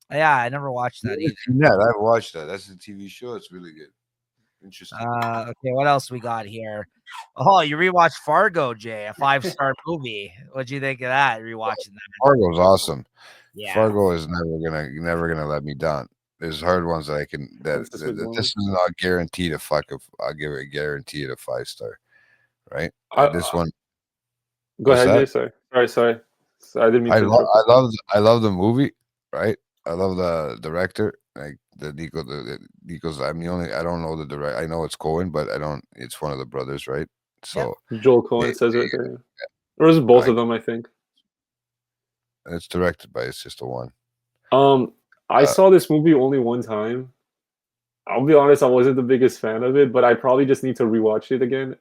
S1: Yeah, I never watched that either.
S2: Yeah, I've watched that. That's a TV show. It's really good. Interesting.
S1: Okay, what else we got here? Oh, you rewatched Fargo, Jay, a 5-star movie. What'd you think of that? Rewatching that?
S2: Fargo's awesome.
S1: Yeah.
S2: Fargo is never gonna let me down. There's hard ones that I can this is not guaranteed a I'll give it guaranteed a 5-star. Right? This one.
S3: Go ahead, Jay. Sorry. I didn't mean to.
S2: I love the movie, right? I love the director, like Nico's. I don't know the director. I know it's Cohen, but I don't. It's one of the brothers, right? So
S3: Joel Cohen says it there. Yeah. Or is it both of them? I think.
S2: It's directed by his sister one.
S3: I saw this movie only one time. I'll be honest, I wasn't the biggest fan of it, but I probably just need to rewatch it again.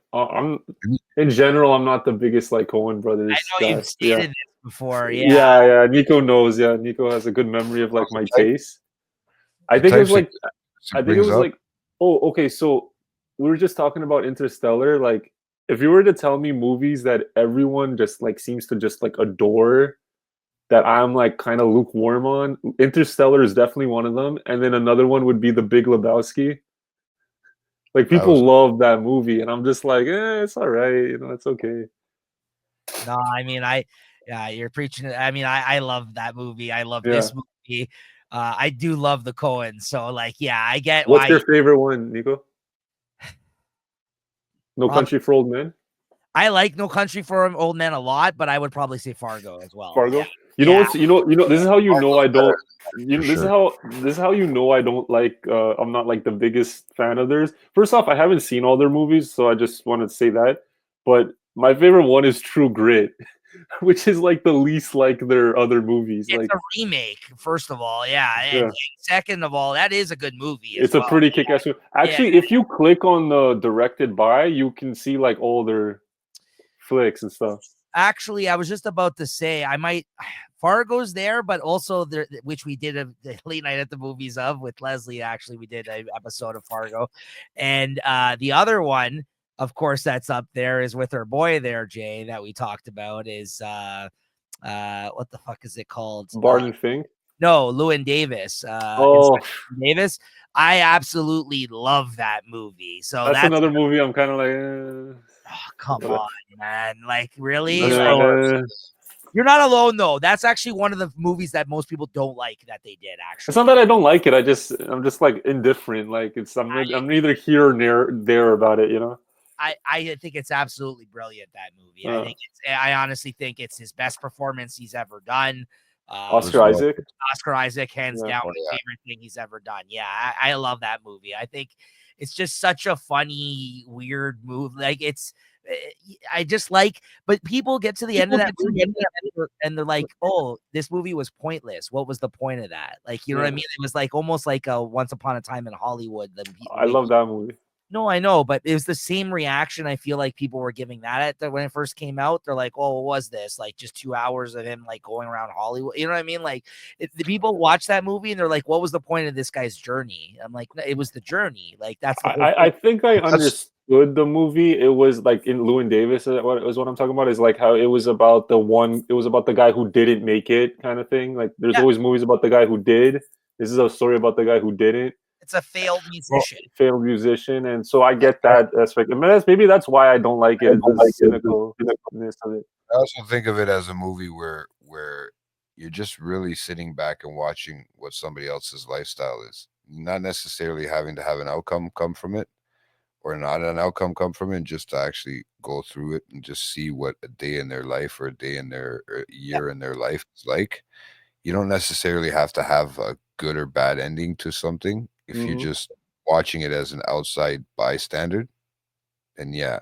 S3: In general, I'm not the biggest like Coen brothers.
S1: I know you've stated this before.
S3: Yeah. Nico knows. Yeah, Nico has a good memory of like my taste. I think it was like. Oh, okay. So we were just talking about Interstellar. Like, if you were to tell me movies that everyone just like seems to just like adore, that I'm like kind of lukewarm on, Interstellar is definitely one of them, and then another one would be The Big Lebowski. Like people love that movie, and I'm just like, it's all right, it's okay.
S1: No, I mean, you're preaching. I mean, I love that movie. I love this movie. I do love the Coens, so like, yeah, I get
S3: What's
S1: why.
S3: your favorite one, Nico? No Country for Old Men.
S1: I like No Country for Old Men a lot, but I would probably say Fargo as well.
S3: Fargo.
S1: Yeah.
S3: This is how you know I don't. This is how you know I don't like. I'm not like the biggest fan of theirs. First off, I haven't seen all their movies, so I just want to say that. But my favorite one is True Grit, which is like the least like their other movies.
S1: It's
S3: like
S1: a remake, first of all, and second of all, that is a good movie.
S3: It's a pretty kick-ass movie. Actually, if you click on the directed by, you can see like all their flicks and stuff.
S1: Actually, I was just about to say Fargo's there, but also there, which we did a late night at the movies of with Leslie. Actually, we did an episode of Fargo, and the other one, of course, that's up there is with our boy there, Jay, that we talked about is what the fuck is it called?
S3: Barton Fink.
S1: No, Llewyn Davis. Davis. I absolutely love that movie. So
S3: that's another movie I'm kind of like.
S1: Oh, come on, man. Like, really? You're not alone, though. That's actually one of the movies that most people don't like that they did, actually.
S3: It's not that I don't like it. I'm just like indifferent. Like I'm neither here or there about it,
S1: I think it's absolutely brilliant, that movie. I honestly think it's his best performance he's ever done.
S3: Oscar
S1: Isaac, hands down, my favorite thing he's ever done. Yeah, I love that movie. I think it's just such a funny, weird movie. Like I just like, but people get to the end of that movie and they're like, "Oh, this movie was pointless. What was the point of that?" Like, you know what I mean? It was like almost like a Once Upon a Time in Hollywood.
S3: I love that movie.
S1: No, I know, but it was the same reaction I feel like people were giving that when it first came out. They're like, "Oh, what was this? Like just 2 hours of him like going around Hollywood?" You know what I mean? Like the people watch that movie and they're like, "What was the point of this guy's journey?" I'm like, no, "It was the journey. Like that's."
S3: I think I understood the movie. It was like in Llewyn Davis. What I'm talking about is like how it was about the guy who didn't make it, kind of thing. Like there's always movies about the guy who did. This is a story about the guy who didn't.
S1: It's a failed
S3: musician, and so I get that aspect. I mean, maybe that's why I don't like it. The cynicalness of it.
S2: I also think of it as a movie where you're just really sitting back and watching what somebody else's lifestyle is, not necessarily having to have an outcome come from it, or not an outcome come from it, just to actually go through it and just see what a day in their life or a day in their year in their life is like. You don't necessarily have to have a good or bad ending to something. If you're just watching it as an outside bystander, then yeah.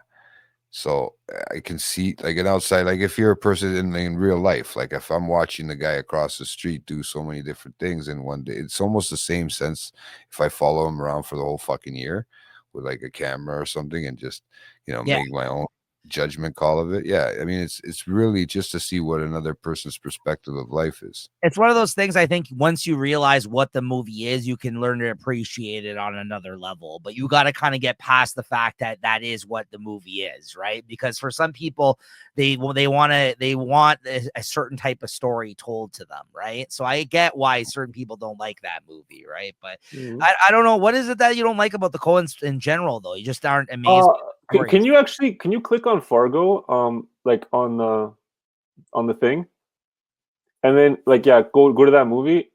S2: So I can see like an outside, like if you're a person in real life, like if I'm watching the guy across the street do so many different things in one day, it's almost the same sense if I follow him around for the whole fucking year with like a camera or something and just, make my own judgment call of it. Yeah, I mean it's really just to see what another person's perspective of life is.
S1: It's one of those things. I think once you realize what the movie is, you can learn to appreciate it on another level, but you got to kind of get past the fact that that is what the movie is, right? Because for some people they want a certain type of story told to them, right? So I get why certain people don't like that movie, right? But I don't know, what is it that you don't like about the Coens in general, though? You just aren't amazed.
S3: Can you click on Fargo like on the thing, and then like go to that movie,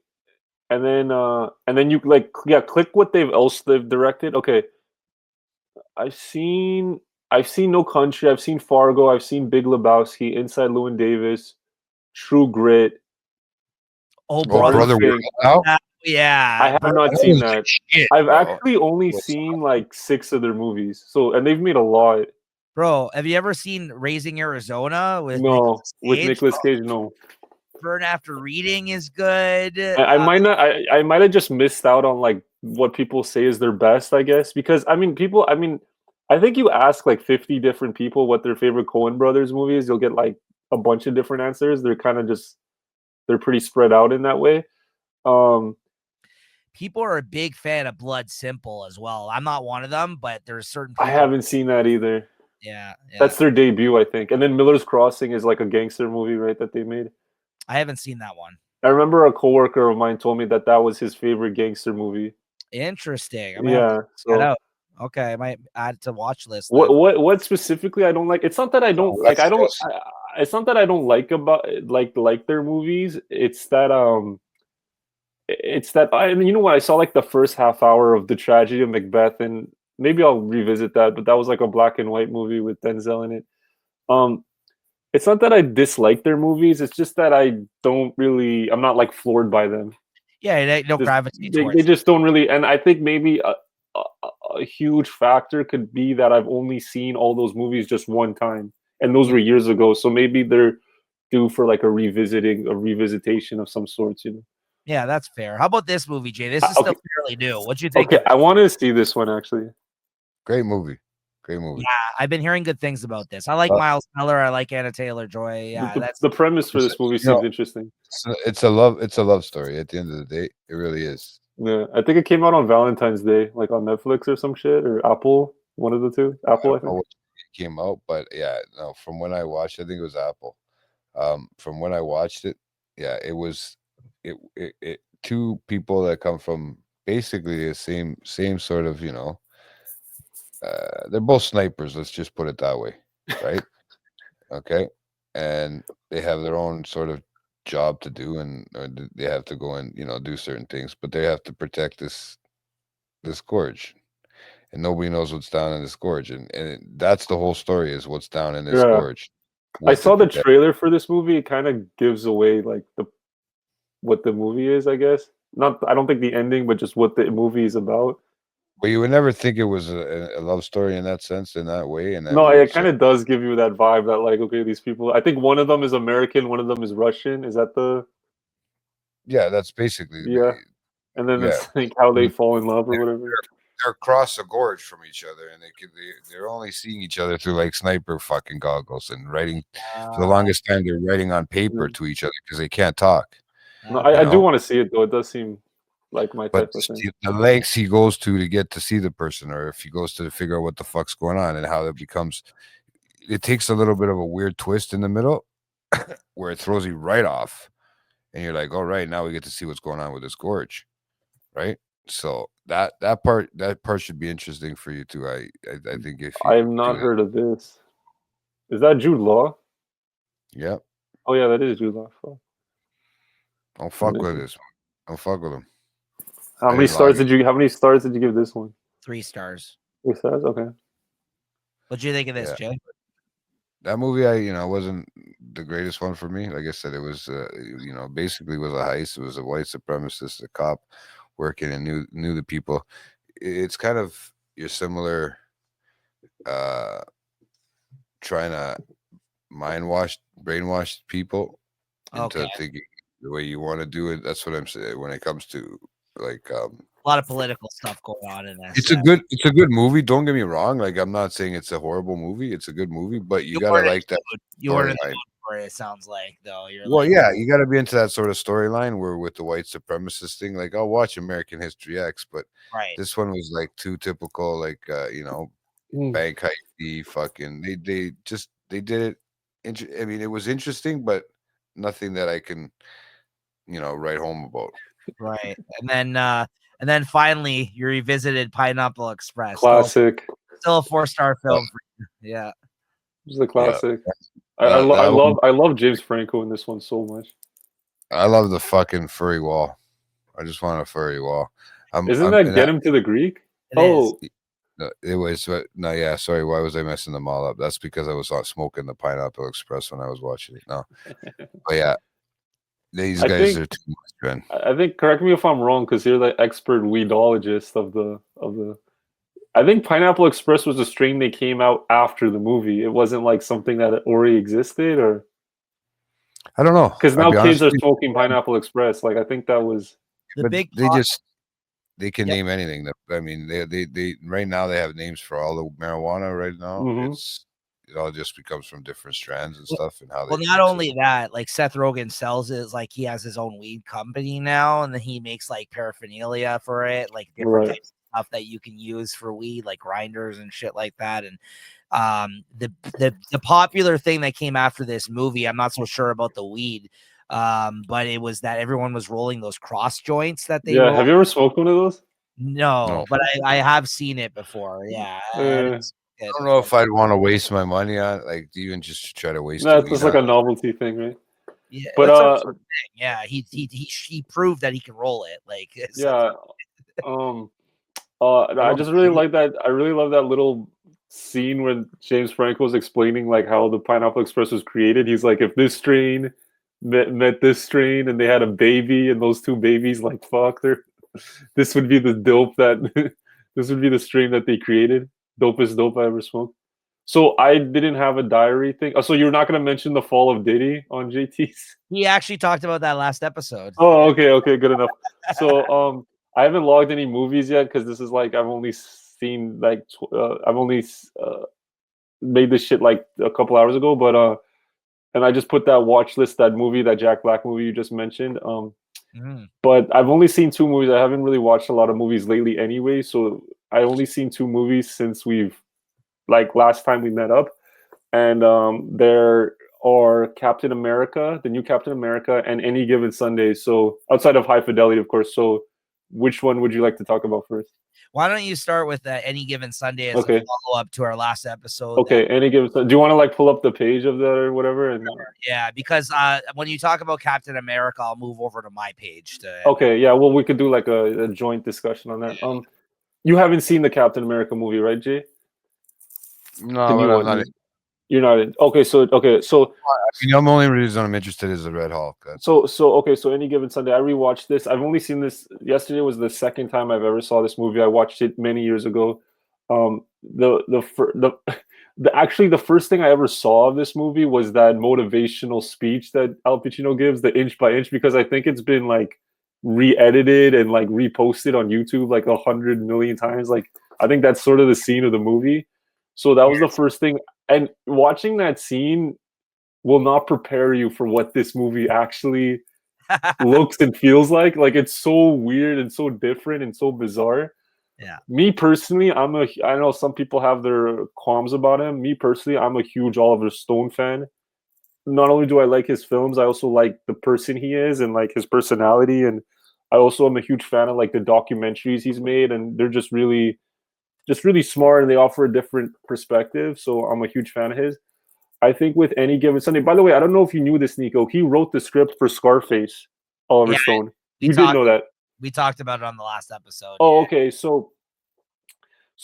S3: and then you like click what they've directed. Okay, I've seen No Country, I've seen Fargo, I've seen Big Lebowski, Inside Llewyn Davis, True Grit.
S1: Oh, brother, yeah,
S3: I have not seen that. I've actually only seen like 6 of their movies. So, and they've made a lot.
S1: Bro, have you ever seen Raising Arizona with
S3: Nicolas Cage? No.
S1: Burn After Reading is good.
S3: I might not. I might have just missed out on like what people say is their best, I guess, because I think you ask like 50 different people what their favorite Coen Brothers movie is, you'll get like a bunch of different answers. They're kind of they're pretty spread out in that way.
S1: People are a big fan of Blood Simple as well. I'm not one of them, but there's certain people.
S3: I haven't seen that either.
S1: Yeah.
S3: That's their debut, I think. And then Miller's Crossing is like a gangster movie, right, that they made.
S1: I haven't seen that one.
S3: I remember a coworker of mine told me that was his favorite gangster movie.
S1: Interesting.
S3: Yeah. So
S1: Okay, I might add it to watch list.
S3: What specifically I don't like? It's not that I don't like. It's not that I don't like about like their movies. It's that you know what, I saw like the first half hour of The Tragedy of Macbeth, and maybe I'll revisit that. But that was like a black and white movie with Denzel in it. It's not that I dislike their movies. It's just that I'm not like floored by them.
S1: Yeah, they don't gravitate towards.
S3: They just don't really. And I think maybe a huge factor could be that I've only seen all those movies just one time, and those were years ago. So maybe they're due for like a revisitation of some sorts, you know.
S1: Yeah, that's fair. How about this movie, Jay? This is still fairly new. What'd you think?
S3: Okay, I want to see this one actually.
S2: Great movie. Yeah,
S1: I've been hearing good things about this. I like Miles Teller. I like Anna Taylor-Joy. Yeah, that's
S3: the premise for this movie seems interesting.
S2: It's a love story. At the end of the day, it really is.
S3: Yeah, I think it came out on Valentine's Day, like on Netflix or some shit, or Apple, one of the two. Apple, I think.
S2: It came out, but yeah, no. From when I watched, I think it was Apple. From when I watched it, yeah, it was it two people that come from basically the same sort of, you know. They're both snipers. Let's just put it that way, right? Okay, and they have their own sort of job to do, and they have to go and, you know, do certain things, but they have to protect this gorge, and nobody knows what's down in this gorge, and that's the whole story, is what's down in this gorge.
S3: I saw the trailer for this movie. It kind of gives away like what the movie is, I guess. I don't think the ending, but just what the movie is about.
S2: But you would never think it was a love story in that sense, in that way. And
S3: no, it kind of does give you that vibe that, like, okay, these people. I think one of them is American, one of them is Russian. Is that the?
S2: Yeah, that's basically.
S3: Yeah, and then it's like how they fall in love or whatever.
S2: They're across the gorge from each other, and they're only seeing each other through like sniper fucking goggles, and writing for the longest time. They're writing on paper to each other because they can't talk.
S3: No, I do want to see it though. It does seem like my type of thing.
S2: The lengths he goes to get to see the person, or if he goes to figure out what the fuck's going on, and how it takes a little bit of a weird twist in the middle where it throws you right off, and you're like, all right, now we get to see what's going on with this gorge, right? So that part should be interesting for you too. I think if
S3: I have not heard of this. Is that Jude Law?
S2: Yeah.
S3: Oh yeah, that is Jude Law.
S2: Don't fuck with this one. Don't fuck with him.
S3: How many stars did you give this one?
S1: 3 stars.
S3: 3 stars? Okay.
S1: What do you think of this, Jay?
S2: That movie, wasn't the greatest one for me. Like I said, it was, basically was a heist. It was a white supremacist, a cop working, and knew the people. It's kind of your similar, trying to brainwash people into thinking the way you want to do it. That's what I'm saying when it comes to like a
S1: lot of political stuff going on in this.
S2: It's a good movie. Don't get me wrong. Like, I'm not saying it's a horrible movie. It's a good movie, but you gotta like that.
S1: You were in the mood for it. Sounds like though.
S2: You gotta be into that sort of storyline where with the white supremacist thing. Like, I'll watch American History X, but this one was like too typical. Like, bank heist. Fucking they did it. I mean, it was interesting, but nothing that I can, write home about.
S1: Right, and then finally, you revisited Pineapple Express.
S3: Classic.
S1: Still a 4-star film. Yeah,
S3: it's a classic. Yeah. I love James Franco in this one so much.
S2: I love the fucking furry wall. I just want a furry wall.
S3: Isn't that Get Him to the Greek?
S2: It was no, yeah. Sorry, why was I messing them all up? That's because I was smoking the Pineapple Express when I was watching it. No, but yeah. These guys are too much, man.
S3: I think, correct me if I'm wrong, because you're the expert weedologist of the. I think Pineapple Express was a strain that came out after the movie. It wasn't like something that already existed, or
S2: I don't know.
S3: Because now kids are smoking Pineapple Express. Like, I think that was
S2: they can name anything. I mean, they right now they have names for all the marijuana right now.
S3: Mm-hmm.
S2: It all just becomes from different strands and stuff, and how.
S1: Well, not only that, like Seth Rogen sells it, like he has his own weed company now, and then he makes like paraphernalia for it, like different types of stuff that you can use for weed, like grinders and shit like that. And the popular thing that came after this movie, I'm not so sure about the weed, but it was that everyone was rolling those cross joints that they.
S3: Yeah, have you ever smoked one of those?
S1: No, but I have seen it before. Yeah.
S2: I don't know if I'd want to waste my money on it, like even just try to waste
S3: No,
S2: it.
S3: it's like a novelty thing, right?
S1: Yeah,
S3: but
S1: that's a thing. Yeah, he proved that he can roll it. Like
S3: yeah, I just really like that. I really love that little scene when James Franco was explaining like how the Pineapple Express was created. He's like, if this strain met this strain and they had a baby and those two babies like fuck, this would be the dope that this would be the strain that they created. Dopest dope I ever smoked. So I didn't have a diary thing. Oh, so you're not gonna mention the fall of Diddy on JT's?
S1: He actually talked about that last episode.
S3: Oh, okay, good enough. So I haven't logged any movies yet because this is like I've only seen like I've only made this shit like a couple hours ago, but and I just put that watch list, that movie, that Jack Black movie you just mentioned. But I've only seen 2 movies. I haven't really watched a lot of movies lately anyway, so I only seen 2 movies since we've like last time we met up, and there are Captain America, the new Captain America, and Any Given Sunday. So outside of High Fidelity, of course. So which one would you like to talk about first?
S1: Why don't you start with Any Given Sunday as a follow-up to our last episode?
S3: Okay, Any Given Sunday. Do you want to like pull up the page of that or whatever? And
S1: yeah, because when you talk about Captain America, I'll move over to my page.
S3: Okay, yeah, well, we could do like a joint discussion on that. You haven't seen the Captain America movie, right, Jay?
S2: No, I'm not.
S3: You're not in. Okay, so
S2: the only reason I'm interested is the Red Hulk.
S3: So Any Given Sunday, I rewatched this. I've only seen this yesterday. Was the second time I've ever saw this movie. I watched it many years ago. Actually the first thing I ever saw of this movie was that motivational speech that Al Pacino gives, the Inch by Inch, because I think it's been like re-edited and like reposted on YouTube like 100 million times. Like I think that's sort of the scene of the movie. So that was the first thing. And watching that scene will not prepare you for what this movie actually looks and feels like. Like it's so weird and so different and so bizarre.
S1: Yeah.
S3: Me personally, I know some people have their qualms about him. Me personally, I'm a huge Oliver Stone fan. Not only do I like his films, I also like the person he is and like his personality. And I also am a huge fan of like the documentaries he's made, and they're just really smart and they offer a different perspective. So I'm a huge fan of his. I think with Any Given Sunday, by the way, I don't know if you knew this, Nico. He wrote the script for Scarface, Oliver Stone. You did know that.
S1: We talked about it on the last episode.
S3: Oh, okay. So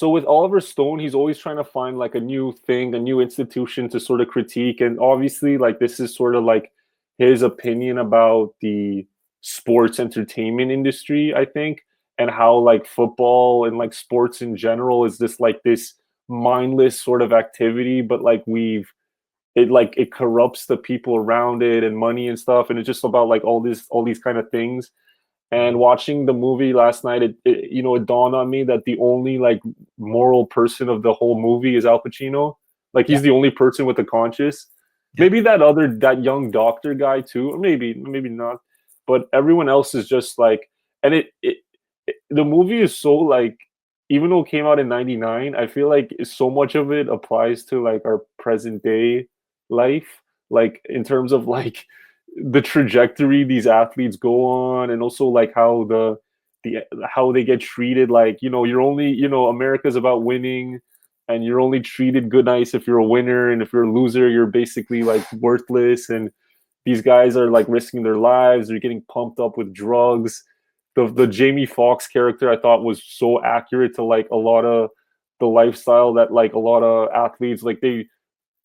S3: with Oliver Stone, he's always trying to find like a new thing, a new institution to sort of critique. And obviously, like this is sort of like his opinion about the sports entertainment industry, I think, and how like football and like sports in general is just like this mindless sort of activity, but like it corrupts the people around it and money and stuff, and it's just about like all these kind of things. And watching the movie last night, it dawned on me that the only like moral person of the whole movie is Al Pacino. Like he's the only person with a conscience. Maybe that young doctor guy too, or maybe not. But everyone else is just like, and the movie is so like, even though it came out in '99, I feel like so much of it applies to like our present day life, like in terms of like the trajectory these athletes go on, and also like how how they get treated. Like, you're only, America's about winning, and you're only treated good nice if you're a winner, and if you're a loser, you're basically like worthless. And these guys are like risking their lives, they're getting pumped up with drugs. The Jamie Foxx character I thought was so accurate to like a lot of the lifestyle that like a lot of athletes, like they,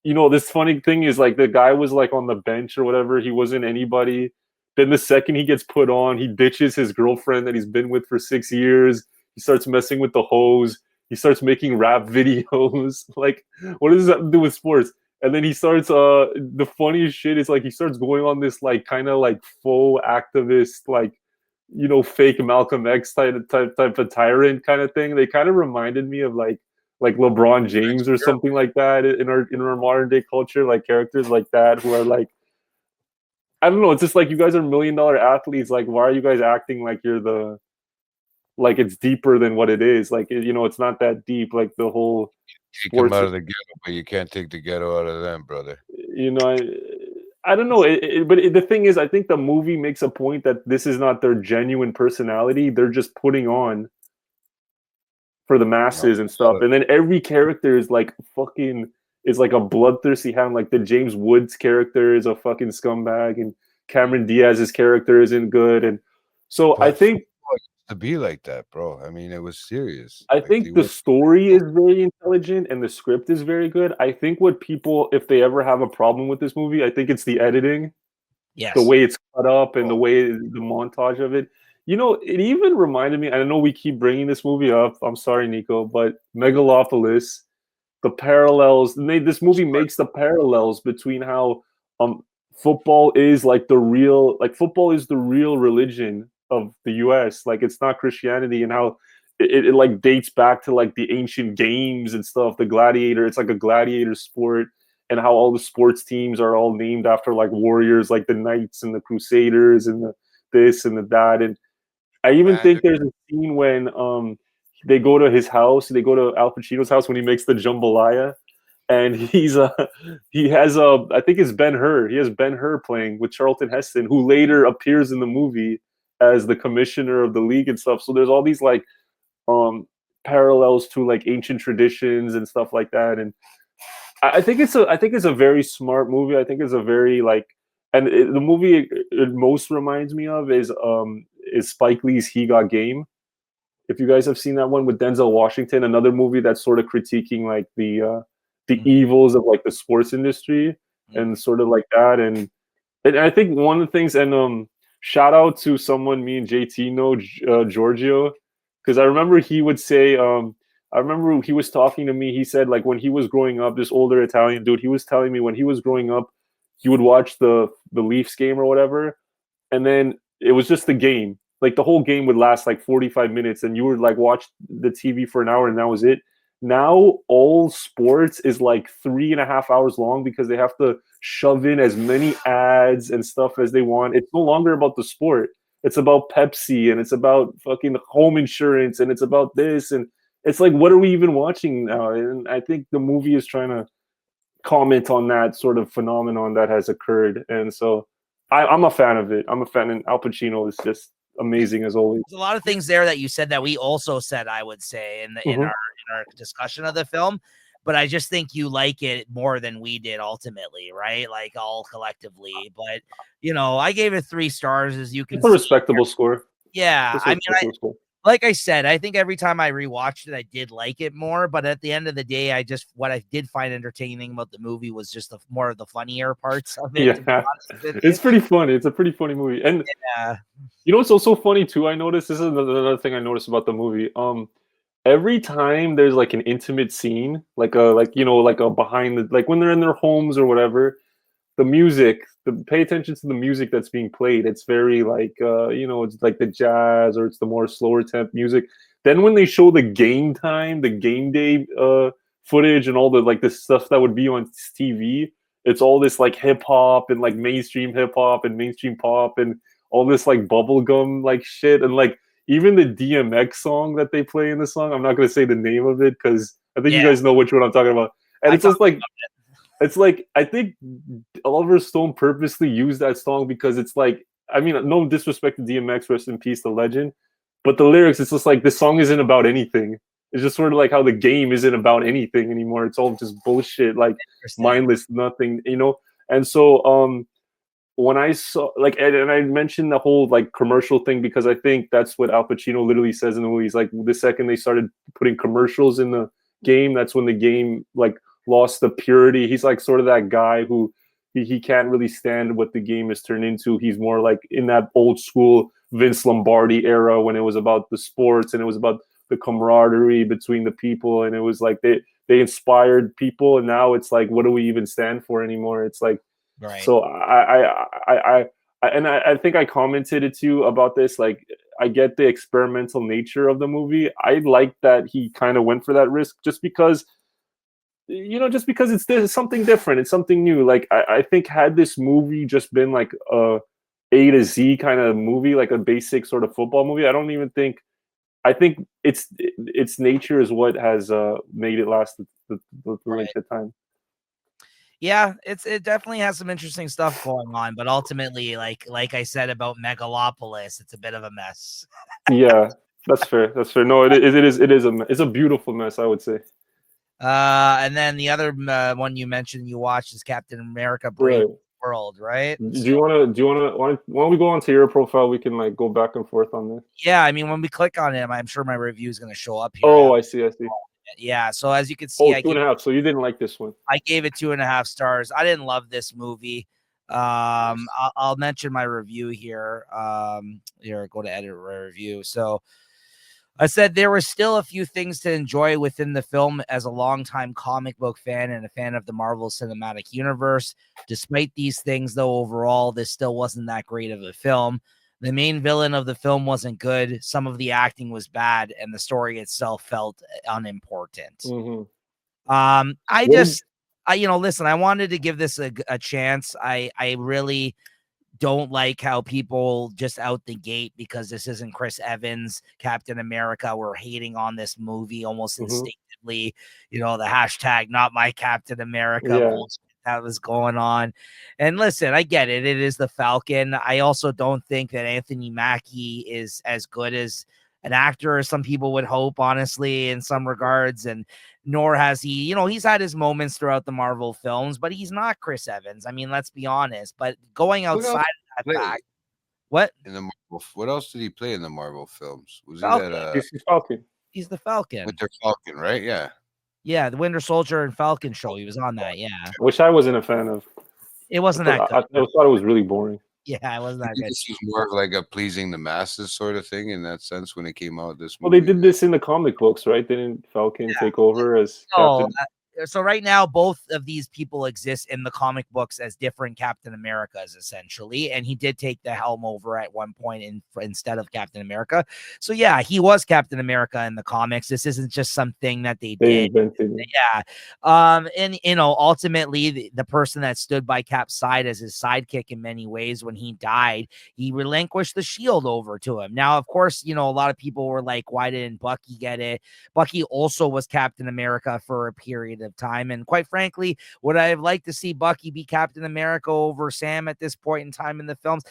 S3: this funny thing is like the guy was like on the bench or whatever. He wasn't anybody. Then the second he gets put on, he ditches his girlfriend that he's been with for 6 years. He starts messing with the hoes. He starts making rap videos. Like, what does that do with sports? And then he starts, the funniest shit is like, he starts going on this like kind of like faux activist, like, fake Malcolm X type of tyrant kind of thing. They kind of reminded me of like LeBron James or something like that in our modern day culture, like characters like that who are like, I don't know, it's just like, you guys are $1 million athletes. Like, why are you guys acting like you're like it's deeper than what it is? Like, it's not that deep. Like the whole
S2: you come out of the ghetto, but you can't take the ghetto out of them, brother.
S3: I don't know, but the thing is, I think the movie makes a point that this is not their genuine personality. They're just putting on for the masses and stuff. And then every character is like fucking is like a bloodthirsty hound. Like the James Woods character is a fucking scumbag, and Cameron Diaz's character isn't good. And so I think
S2: to be like that, bro. I mean, it was serious.
S3: I think the story is very intelligent and the script is very good. I think what people, if they ever have a problem with this movie, I think it's the editing.
S1: Yes.
S3: The way it's cut up and the way the montage of it. You know, it even reminded me, I know we keep bringing this movie up. I'm sorry, Nico, but Megalopolis, the parallels, this movie makes the parallels between how football is like football is the real religion of the US. Like it's not Christianity, and how it like dates back to like the ancient games and stuff. The gladiator, it's like a gladiator sport, and how all the sports teams are all named after like warriors, like the Knights and the Crusaders and the this and the that. And I even think there's a scene when they go to his house, they go to Al Pacino's house when he makes the jambalaya, and he has I think it's Ben-Hur. He has Ben-Hur playing with Charlton Heston, who later appears in the movie as the commissioner of the league and stuff. So there's all these like parallels to like ancient traditions and stuff like that. And I think it's a very smart movie. I think it's a very like, and the movie it most reminds me of is Spike Lee's He Got Game. If you guys have seen that one with Denzel Washington, another movie that's sort of critiquing like the evils of like the sports industry and sort of like that. And I think one of the things, and shout out to someone me and JT know, Giorgio, because I remember he would say, I remember he was talking to me. He said like when he was growing up, this older Italian dude, he was telling me when he was growing up, he would watch the Leafs game or whatever, and then it was just the game. Like the whole game would last like 45 minutes, and you would like watch the TV for an hour, and that was it. Now all sports is like 3.5 hours long because they have to shove in as many ads and stuff as they want. It's no longer about the sport. It's about Pepsi, and it's about fucking home insurance, and it's about this, and it's like, what are we even watching now? And I think the movie is trying to comment on that sort of phenomenon that has occurred. And so I'm a fan of it. I'm a fan, and Al Pacino is just amazing as always.
S1: There's a lot of things there that you said that we also said, I would say, in our discussion of the film. But I just think you like it more than we did ultimately, right? Like all collectively. But you know, I gave it 3 stars, as you can
S3: see. It's a respectable score.
S1: Yeah. I mean, like I said, I think every time I rewatched it, I did like it more. But at the end of the day, what I did find entertaining about the movie was just more of the funnier parts of it.
S3: Yeah, it's pretty funny. It's a pretty funny movie. And you know what's also funny too? I noticed, this is another thing I noticed about the movie. Every time there's like an intimate scene, like a behind the, like when they're in their homes or whatever, the music, pay attention to the music that's being played. It's very like it's like the jazz, or it's the more slower temp music. Then when they show the game time, the game day footage, and all the like the stuff that would be on TV, it's all this like hip hop and like mainstream hip hop and mainstream pop and all this like bubblegum like shit. And like even the DMX song that they play in the song, I'm not gonna say the name of it because I think you guys know which one I'm talking about. And it's just like, it's like, I think Oliver Stone purposely used that song because it's like, I mean, no disrespect to DMX, rest in peace, the legend, but the lyrics, it's just like, this song isn't about anything. It's just sort of like how the game isn't about anything anymore. It's all just bullshit, like mindless, nothing, you know? And so when I saw, like, and I mentioned the whole like commercial thing because I think that's what Al Pacino literally says in the movie. He's like, the second they started putting commercials in the game, that's when the game like lost the purity. He's like sort of that guy who he can't really stand what the game has turned into. He's more like in that old school Vince Lombardi era when it was about the sports and it was about the camaraderie between the people, and it was like they inspired people, and now it's like, what do we even stand for anymore? It's like, right. So I think I commented it too about this. Like, I get the experimental nature of the movie. I like that he kind of went for that risk just because it's something different. It's something new. Like, I think had this movie just been like a to Z kind of movie, like a basic sort of football movie, I think its nature is what has made it last the length of time.
S1: Yeah, it definitely has some interesting stuff going on, but ultimately, like I said about Megalopolis, it's a bit of a mess.
S3: Yeah. That's fair. That's fair. No, it's a beautiful mess, I would say.
S1: And then the other one you mentioned you watched is Captain America: Brave New World, right?
S3: Do you want to why don't we go onto your profile? We can like go back and forth on this.
S1: Yeah, I mean, when we click on him, I'm sure my review is going to show up here.
S3: Oh, I see.
S1: Yeah, so as you can see,
S3: 2.5. So you didn't like this one?
S1: I gave it 2.5 stars. I didn't love this movie. I'll mention my review here. Here, go to edit review. So I said there were still a few things to enjoy within the film as a longtime comic book fan and a fan of the Marvel Cinematic Universe. Despite these things, though, overall, this still wasn't that great of a film. The main villain of the film wasn't good. Some of the acting was bad, and the story itself felt unimportant.
S3: Mm-hmm.
S1: Listen, I wanted to give this a chance. I really don't like how people just out the gate, because this isn't Chris Evans, Captain America, we're hating on this movie almost instinctively. The hashtag not my Captain America bullshit that was going on. And listen, I get it. It is the Falcon. I also don't think that Anthony Mackie is as good as an actor as some people would hope, honestly, in some regards. And nor has he, he's had his moments throughout the Marvel films, but he's not Chris Evans. I mean, let's be honest. But going outside of that fact, what
S2: else did he play in the Marvel films? Was
S1: Falcon.
S2: He that
S3: he's Falcon?
S1: He's the Falcon.
S2: Winter Falcon, right?
S1: Yeah, the Winter Soldier and Falcon show. He was on that. Yeah,
S3: which I wasn't a fan of.
S1: It wasn't that good.
S3: I thought it was really boring.
S1: Yeah, it wasn't that good.
S2: This was more of like a pleasing the masses sort of thing in that sense when it came out. This movie.
S3: Well, they did this in the comic books, right? Didn't Falcon take over as Captain?
S1: So right now, both of these people exist in the comic books as different Captain Americas, essentially. And he did take the helm over at one point instead of Captain America. So yeah, he was Captain America in the comics. This isn't just something that they did.
S3: Invented.
S1: Yeah. And ultimately the person that stood by Cap's side as his sidekick in many ways, when he died, he relinquished the shield over to him. Now, of course, a lot of people were like, why didn't Bucky get it? Bucky also was Captain America for a period of time, and quite frankly, would I have liked to see Bucky be Captain America over Sam at this point in time in the films?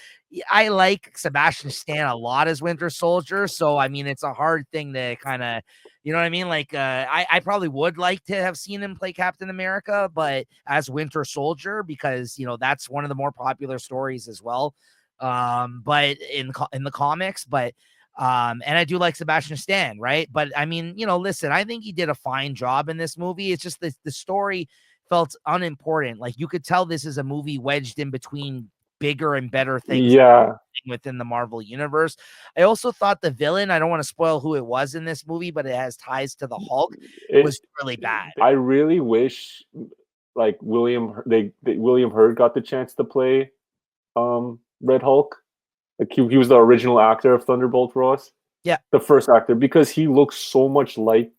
S1: I like Sebastian Stan a lot as Winter Soldier, so I mean, it's a hard thing to kind of, you know what I mean? Like, I probably would like to have seen him play Captain America, but as Winter Soldier, because that's one of the more popular stories as well. But in the comics, but and I do like Sebastian Stan, right? But I mean, listen, I think he did a fine job in this movie. It's just the story felt unimportant. Like, you could tell this is a movie wedged in between bigger and better things within the Marvel universe. I also thought the villain, I don't want to spoil who it was in this movie, but it has ties to the Hulk, was really bad.
S3: I really wish like William Hurt got the chance to play Red Hulk. Like he was the original actor of Thunderbolt Ross.
S1: Yeah.
S3: The first actor, because he looks so much like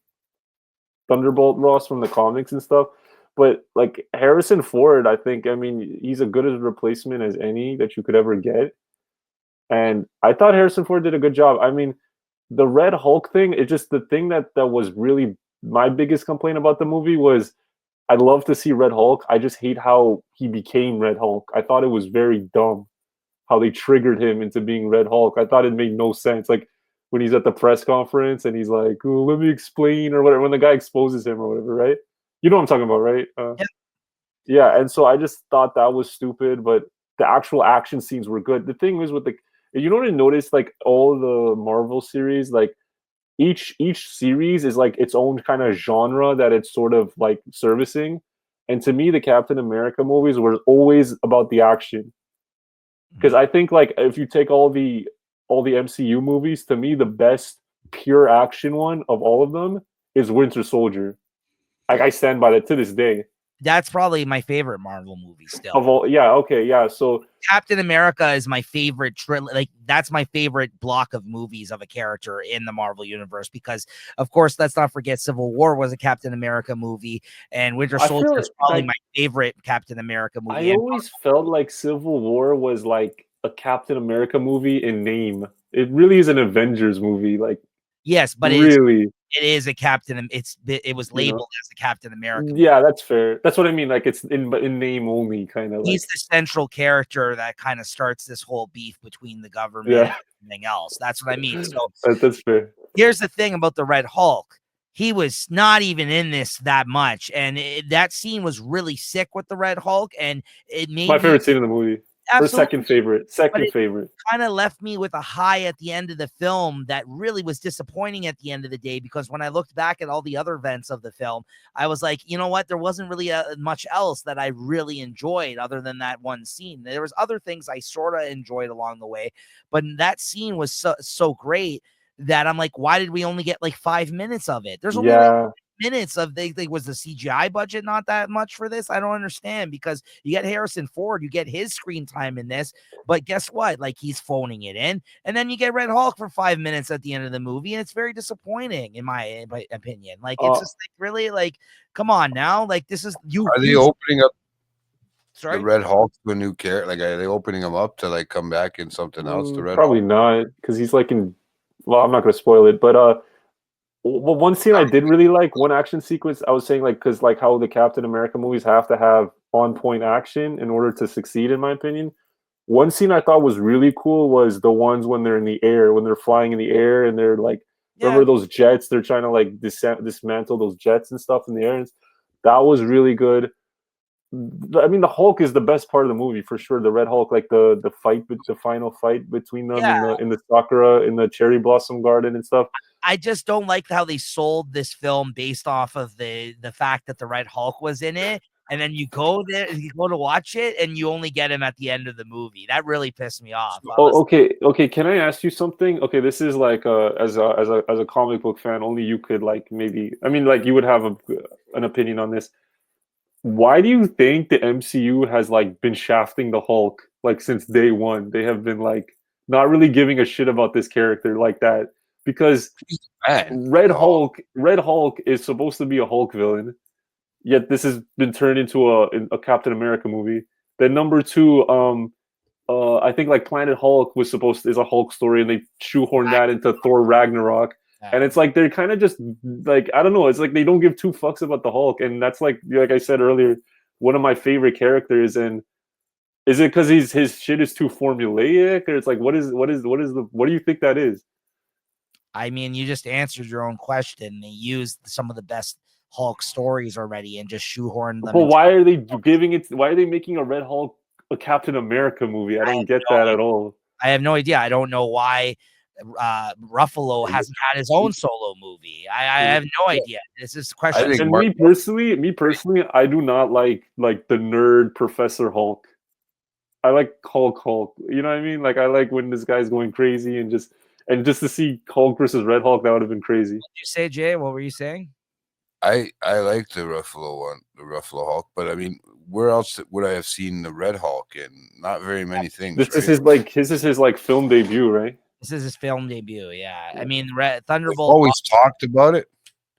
S3: Thunderbolt Ross from the comics and stuff. But like Harrison Ford, I mean, he's as good a replacement as any that you could ever get. And I thought Harrison Ford did a good job. I mean, the Red Hulk thing, it's just the thing that was really my biggest complaint about the movie was I'd love to see Red Hulk. I just hate how he became Red Hulk. I thought it was very dumb how they triggered him into being Red Hulk. I thought it made no sense. Like when he's at the press conference and he's like, oh, let me explain or whatever, when the guy exposes him or whatever, right? You know what I'm talking about, right? Yeah, and so I just thought that was stupid, but the actual action scenes were good. The thing is with you know what I noticed, like all the Marvel series, like each series is like its own kind of genre that it's sort of like servicing. And to me, the Captain America movies were always about the action. Because I think like if you take all the MCU movies, to me the best pure action one of all of them is Winter Soldier. Like I stand by that to this day.
S1: That's probably my favorite Marvel movie still.
S3: Of all, yeah, okay, yeah. So
S1: Captain America is my favorite that's my favorite block of movies of a character in the Marvel universe, because of course, let's not forget Civil War was a Captain America movie, and Winter Soldier is probably my favorite Captain America movie.
S3: I always felt like Civil War was like a Captain America movie in name. It really is an Avengers movie, like
S1: yes, but
S3: really
S1: it is a Captain. It was labeled as a Captain America.
S3: Yeah, that's fair. That's what I mean. Like it's in name only, kind of.
S1: He's the central character that kind of starts this whole beef between the government and everything else. That's what I mean. So
S3: that's fair.
S1: Here's the thing about the Red Hulk. He was not even in this that much, and that scene was really sick with the Red Hulk, and it made
S3: my favorite scene in the movie. Absolutely. Or second favorite. Second favorite.
S1: Kind of left me with a high at the end of the film that really was disappointing at the end of the day, because when I looked back at all the other events of the film, I was like, you know what? There wasn't really much else that I really enjoyed other than that one scene. There was other things I sort of enjoyed along the way, but that scene was so great that I'm like, why did we only get like 5 minutes of it? There's only like minutes of was the CGI budget not that much for this? I don't understand, because you get Harrison Ford, you get his screen time in this, but guess what? Like, he's phoning it in, and then you get Red Hulk for 5 minutes at the end of the movie, and it's very disappointing in my opinion. Like, it's just like, really, like, come on now, like, this is you.
S2: Are they opening up the Red Hulk to a new character? Like, are they opening him up to like come back in something else? The Red
S3: probably
S2: Hulk?
S3: not, because he's like in. Well, I'm not going to spoil it, but well, one scene I did really like, one action sequence, I was saying, like, because like how the Captain America movies have to have on-point action in order to succeed, in my opinion. One scene I thought was really cool was the ones when they're in the air, when they're flying in the air, and they're like, remember those jets? They're trying to like dismantle those jets and stuff in the air. That was really good. I mean, the Hulk is the best part of the movie for sure. The Red Hulk, like the fight, the final fight between them in the Sakura, in the cherry blossom garden and stuff.
S1: I just don't like how they sold this film based off of the fact that the Red Hulk was in it, and then you go there, you go to watch it, and you only get him at the end of the movie. That really pissed me off.
S3: Okay. Can I ask you something? Okay, this is like as a comic book fan, only you could like maybe. I mean, like you would have an opinion on this. Why do you think the MCU has like been shafting the Hulk like since day one? They have been like not really giving a shit about this character like that, because Red Hulk is supposed to be a Hulk villain, yet this has been turned into a Captain America movie. Then number two, I think like Planet Hulk is a Hulk story, and they shoehorn that into Thor Ragnarok. And it's like they're kind of just like, I don't know, it's like they don't give two fucks about the Hulk, and that's like I said earlier, one of my favorite characters. And is it because his shit is too formulaic, or it's like what do you think that is?
S1: I mean, you just answered your own question. They used some of the best Hulk stories already and just shoehorned them.
S3: But why are they giving it? Why are they making a Red Hulk a Captain America movie? I don't get that at all.
S1: I have no idea. I don't know why Ruffalo hasn't had his own solo movie. I have no idea. This is a question.
S3: And me personally, I do not like the nerd Professor Hulk. I like Hulk. You know what I mean? Like I like when this guy's going crazy and just to see Hulk versus Red Hulk, that would have been crazy.
S1: What did you say, Jay? What were you saying?
S2: I like the Ruffalo one, the Ruffalo Hulk, but I mean, where else would I have seen the Red Hulk in? Not very many things.
S3: This is his film debut, right?
S1: This is his film debut. Yeah, I mean, Thunderbolt.
S2: We've always talked about it.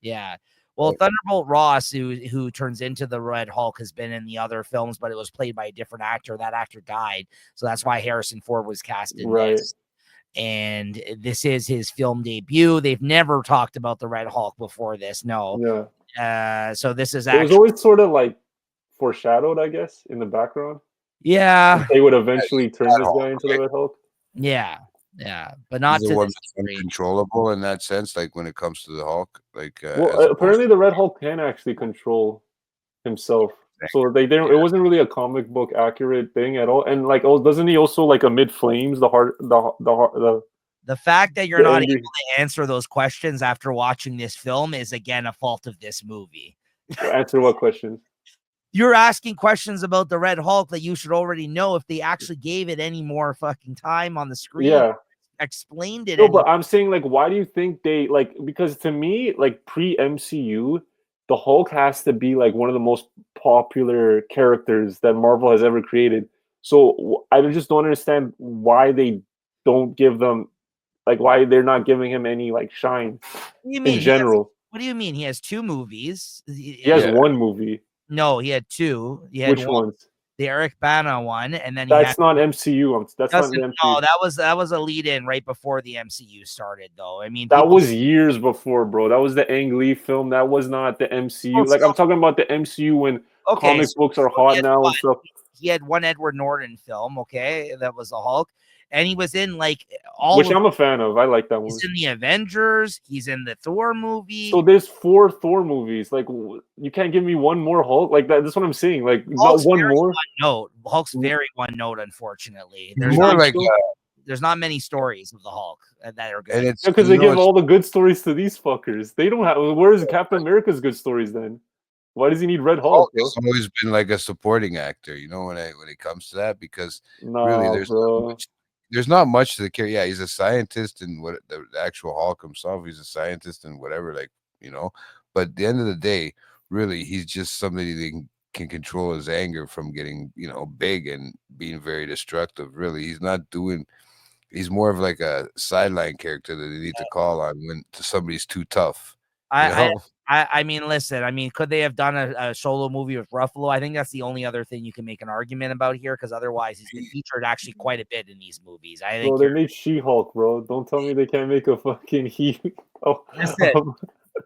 S1: Yeah. Well, Thunderbolt Ross, who turns into the Red Hulk, has been in the other films, but it was played by a different actor. That actor died, so that's why Harrison Ford was cast in this. And this is his film debut. They've never talked about the Red Hulk before this. No. Yeah. So this is
S3: actually, it was always sort of like foreshadowed, I guess, in the background.
S1: Yeah.
S3: They would eventually turn this guy into the Red Hulk.
S1: Yeah. But not
S2: to one uncontrollable in that sense, like when it comes to the Hulk. Like,
S3: apparently the Red Hulk can actually control himself. So they didn't. It wasn't really a comic book accurate thing at all. And like, doesn't he also like emit flames? The
S1: fact that you're not able to answer those questions after watching this film is again a fault of this movie.
S3: Answer what questions?
S1: You're asking questions about the Red Hulk that you should already know if they actually gave it any more fucking time on the screen.
S3: Yeah.
S1: Explained it.
S3: No, but I'm saying, like, why do you think they, like, because to me, like, pre-MCU, the Hulk has to be, like, one of the most popular characters that Marvel has ever created. So I just don't understand why they don't give them, like, why they're not giving him any, like, shine in general.
S1: What do you mean? He has 2 movies.
S3: He has 1 movie.
S1: No, he had 2.
S3: Which ones?
S1: the Eric Bana one, and then
S3: that's not MCU. That's not the MCU.
S1: No, that was a lead in right before the MCU started, though. I mean,
S3: that was years before, bro. That was the Ang Lee film. That was not the MCU. Like I'm talking about the MCU when comic books are hot now and stuff.
S1: He had one Edward Norton film, okay, that was the Hulk, and he was in like
S3: which I'm a fan of. I like that one.
S1: He's in the Avengers. He's in the Thor movie.
S3: So there's 4 Thor movies. Like you can't give me one more Hulk. Like that. That's what I'm saying. Like
S1: Hulk's
S3: not one more.
S1: One note. Hulk's very one note. Unfortunately,
S2: there's more like
S1: there's not many stories of the Hulk that are good.
S3: And it's because they give all the good stories to these fuckers. They don't have. Where's Captain America's good stories then? Why does he need Red Hulk?
S2: He's always been like a supporting actor, you know, when it comes to that, because really there's not much to the character. Yeah, he's a scientist and what the actual Hulk himself, he's a scientist and whatever, like, you know. But at the end of the day, really, he's just somebody that can control his anger from getting, you know, big and being very destructive. Really, he's more of like a sideline character that they need to call on when somebody's too tough.
S1: I mean, listen, I mean, could they have done a solo movie with Ruffalo? I think that's the only other thing you can make an argument about here, because otherwise he's been featured actually quite a bit in these movies. I think.
S3: Bro, they made She-Hulk, bro. Don't tell me they can't make a fucking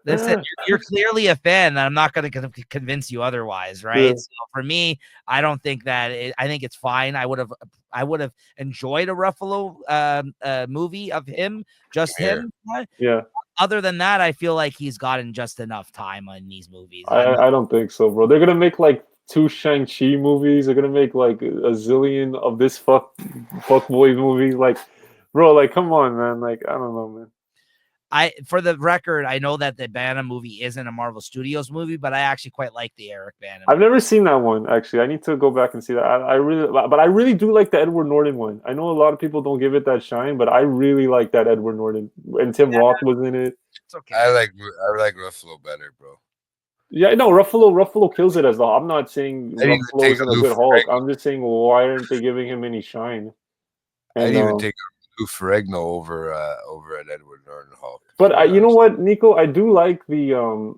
S1: Listen, you're clearly a fan, and I'm not going to convince you otherwise, right? Yeah. So for me, I don't think that. I think it's fine. I would have enjoyed a Ruffalo movie of him, just him.
S3: Yeah.
S1: Other than that, I feel like he's gotten just enough time on these movies.
S3: I don't think so, bro. They're gonna make like 2 Shang-Chi movies. They're gonna make like a zillion of this fuckboy movies. Like, bro, like come on, man. Like, I don't know, man.
S1: For the record, I know that the Bana movie isn't a Marvel Studios movie, but I actually quite like the Eric Bana movie.
S3: I've never seen that one, actually. I need to go back and see that. I really do like the Edward Norton one. I know a lot of people don't give it that shine, but I really like that Edward Norton. And Tim Roth was in it.
S2: It's okay. I like Ruffalo better, bro.
S3: Yeah, no, Ruffalo kills it as the. I'm not saying Ruffalo isn't a good Hulk. I'm just saying, why aren't they giving him any shine?
S2: And, I'd even take Lou Ferrigno over at Edward Norton Hulk.
S3: But you know what, Nico, I do like the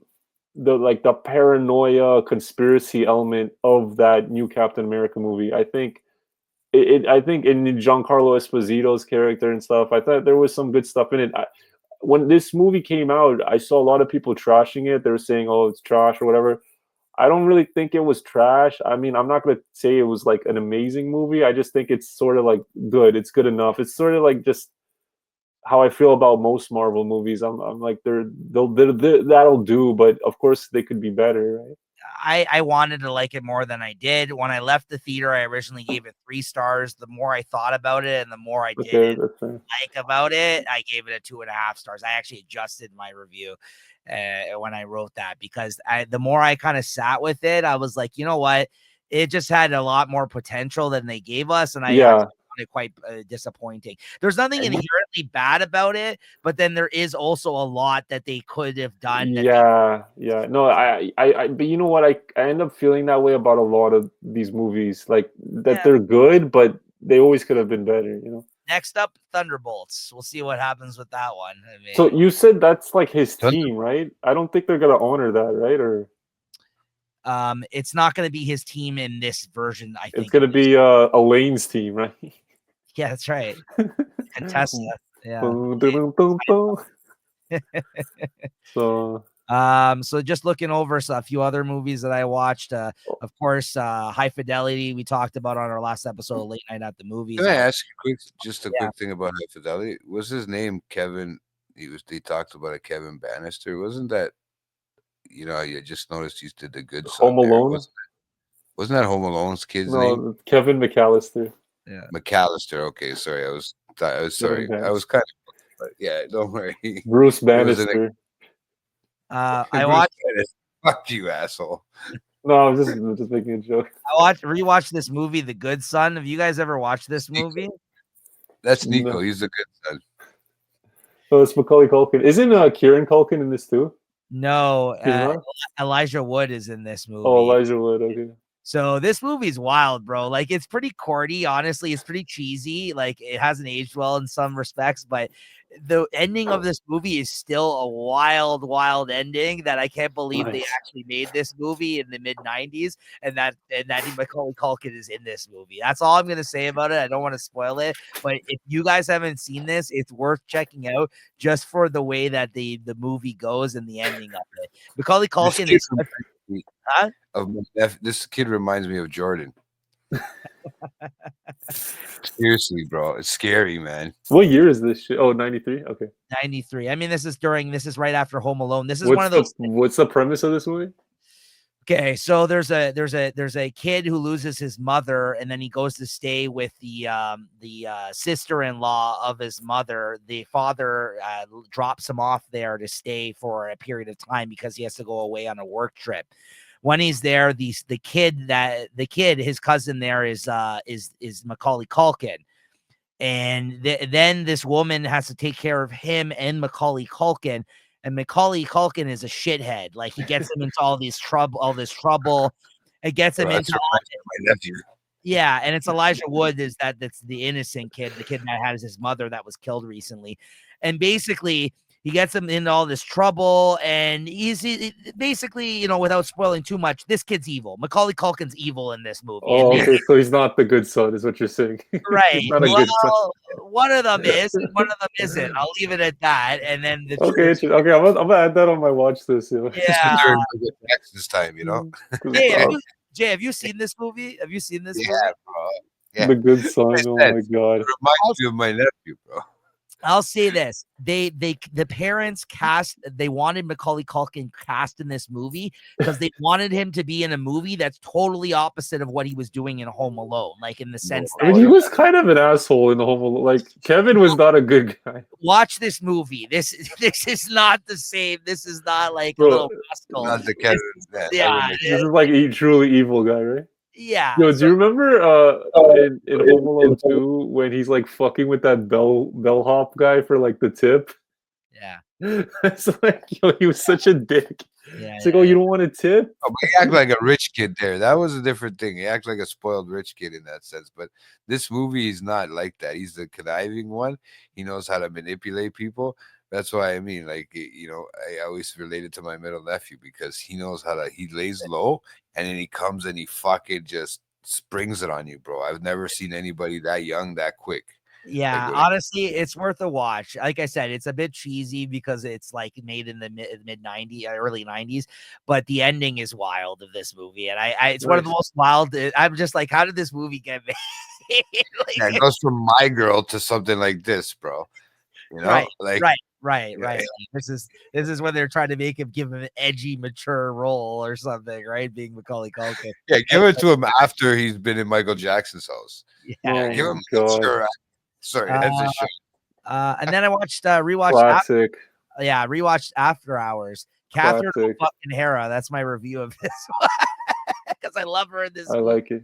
S3: paranoia conspiracy element of that new Captain America movie. I think I think in Giancarlo Esposito's character and stuff, I thought there was some good stuff in it. When this movie came out, I saw a lot of people trashing it. They were saying, "Oh, it's trash" or whatever. I don't really think it was trash. I mean, I'm not going to say it was like an amazing movie. I just think it's sort of like good. It's good enough. It's sort of like just how I feel about most Marvel movies. I'm like, that'll do, but of course they could be better, right?
S1: I wanted to like it more than I did. When I left the theater, I originally gave it 3 stars. The more I thought about it and the more I did like about it, I gave it a 2.5 stars. I actually adjusted my review when I wrote that, because the more I kind of sat with it, I was like, you know what? It just had a lot more potential than they gave us. And I found it quite disappointing. There's nothing inherently bad about it, but then there is also a lot that they could have done.
S3: No, but you know what? I end up feeling that way about a lot of these movies, like that they're good, but they always could have been better, you know?
S1: Next up, Thunderbolts. We'll see what happens with that one. I mean,
S3: so you said that's like his team, right? I don't think they're going to honor that, right? Or
S1: it's not going to be his team in this version. I think
S3: it's going to be Elaine's team, right?
S1: Yeah, that's right. Contessa. Yeah. So just looking over a few other movies that I watched. Of course, High Fidelity we talked about on our last episode of Late Night at the Movies.
S2: Can I ask you quick thing about High Fidelity? Was his name Kevin? They talked about a Kevin Bannister. Wasn't that? You know, you just noticed he did the good
S3: Home Alone.
S2: Wasn't that Home Alone's kid's name?
S3: Kevin McAllister.
S1: Yeah,
S2: McAllister. Okay, sorry. I was sorry. I was kind of. But yeah, don't worry.
S3: Bruce Bannister.
S1: I watched.
S2: Fuck you, asshole.
S3: No, I'm just making a joke.
S1: I rewatched this movie, The Good Son. Have you guys ever watched this movie?
S2: That's Nico. No. He's the good son.
S3: Oh, it's Macaulay Culkin. Isn't Kieran Culkin in this too?
S1: No, Elijah Wood is in this movie.
S3: Oh, Elijah Wood. Okay.
S1: So this movie's wild, bro. Like, it's pretty corny. Honestly, it's pretty cheesy. Like, it hasn't aged well in some respects, but the ending of this movie is still a wild, wild ending that I can't believe they actually made this movie in the mid 90s, and that Macaulay Culkin is in this movie. That's all I'm gonna say about it. I don't want to spoil it, but if you guys haven't seen this, it's worth checking out just for the way that the movie goes and the ending of it. Macaulay Culkin is huh?
S2: This kid reminds me of Jordan. Seriously, bro. It's scary, man.
S3: What year is this shit? Oh, 93? Okay.
S1: 93. I mean, this is right after Home Alone. This is one of those.
S3: What's the premise of this movie?
S1: Okay, so there's a kid who loses his mother, and then he goes to stay with the sister-in-law of his mother. The father drops him off there to stay for a period of time because he has to go away on a work trip. When he's there, the kid, his cousin there is Macaulay Culkin. And then this woman has to take care of him and Macaulay Culkin. And Macaulay Culkin is a shithead. Like, he gets him into all this trouble. It gets him into
S2: my nephew.
S1: Yeah, and it's Elijah Wood that's the innocent kid, the kid that has his mother that was killed recently. And basically, he gets him into all this trouble, and he's basically, without spoiling too much, this kid's evil. Macaulay Culkin's evil in this movie.
S3: Oh, okay, so he's not the good son, is what you're saying.
S1: Right.
S3: He's not a good son.
S1: One of them is, and one of them isn't. I'll leave it at that. And then
S3: okay, I'm gonna add that on my watch list.
S1: Yeah.
S2: This time,
S1: Jay, have you seen this movie? Have you seen this movie?
S2: Bro. Yeah.
S3: The good son. Oh my god.
S2: It reminds me of my nephew, bro.
S1: I'll say this: the parents they wanted Macaulay Culkin cast in this movie because they wanted him to be in a movie that's totally opposite of what he was doing in Home Alone, like in the sense that
S3: he was kind of an asshole in the Home Alone. Like, Kevin was not a good guy.
S1: Watch this movie. This is not the same. This is not like a little rascal.
S2: Not the Kevin.
S3: This is like a truly evil guy, right?
S1: Yeah.
S3: Yo, do you remember in Home Alone 2 when he's like fucking with that bellhop guy for like the tip?
S1: Yeah.
S3: It's like, yo, he was such a dick.
S1: Yeah,
S3: it's like, oh, you don't want a tip?
S2: Oh, but he acted like a rich kid there. That was a different thing. He acted like a spoiled rich kid in that sense. But this movie is not like that. He's the conniving one. He knows how to manipulate people. That's why I mean, like, I always related to my middle nephew because he knows he lays low and then he comes and he fucking just springs it on you, bro. I've never seen anybody that young that quick.
S1: Yeah, honestly, it's worth a watch. Like I said, it's a bit cheesy because it's like made in the mid 90s, early 90s, but the ending is wild of this movie. And it's one of the most wild. I'm just like, how did this movie get made?
S2: It goes from My Girl to something like this, bro.
S1: Right. This is when they're trying to give him an edgy, mature role or something, right? Being Macaulay Culkin.
S2: Yeah, give it to him after he's been in Michael Jackson's house.
S1: Yeah,
S2: give him mature. Sorry,
S1: and then I watched rewatched
S3: classic.
S1: Rewatched After Hours. Catherine fucking Hera. That's my review of this one because I love her in this.
S3: I like it.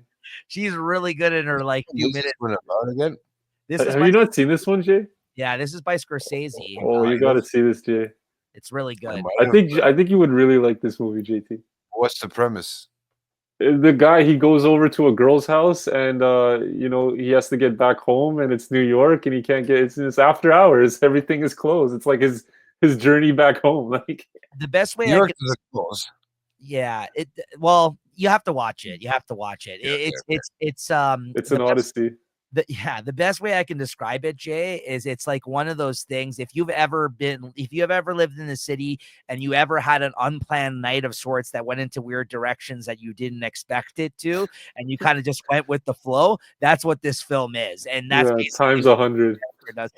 S1: She's really good in her like few minutes.
S2: Again.
S3: Have you not seen this one, Jay?
S1: Yeah, this is by Scorsese.
S3: Oh, you got to see this, Jay.
S1: It's really good.
S3: I think you would really like this movie, JT.
S2: What's the premise?
S3: The guy, he goes over to a girl's house and he has to get back home and it's New York and he can't get it's after hours. Everything is closed. It's like his journey back home. Like
S1: the best way
S2: New York is closed.
S1: Yeah, you have to watch it. You have to watch it. It's
S3: an odyssey.
S1: The best way I can describe it, Jay, is it's like one of those things. If you have ever lived in the city and you ever had an unplanned night of sorts that went into weird directions that you didn't expect it to, and you kind of just went with the flow, that's what this film is. And that's
S3: times 100.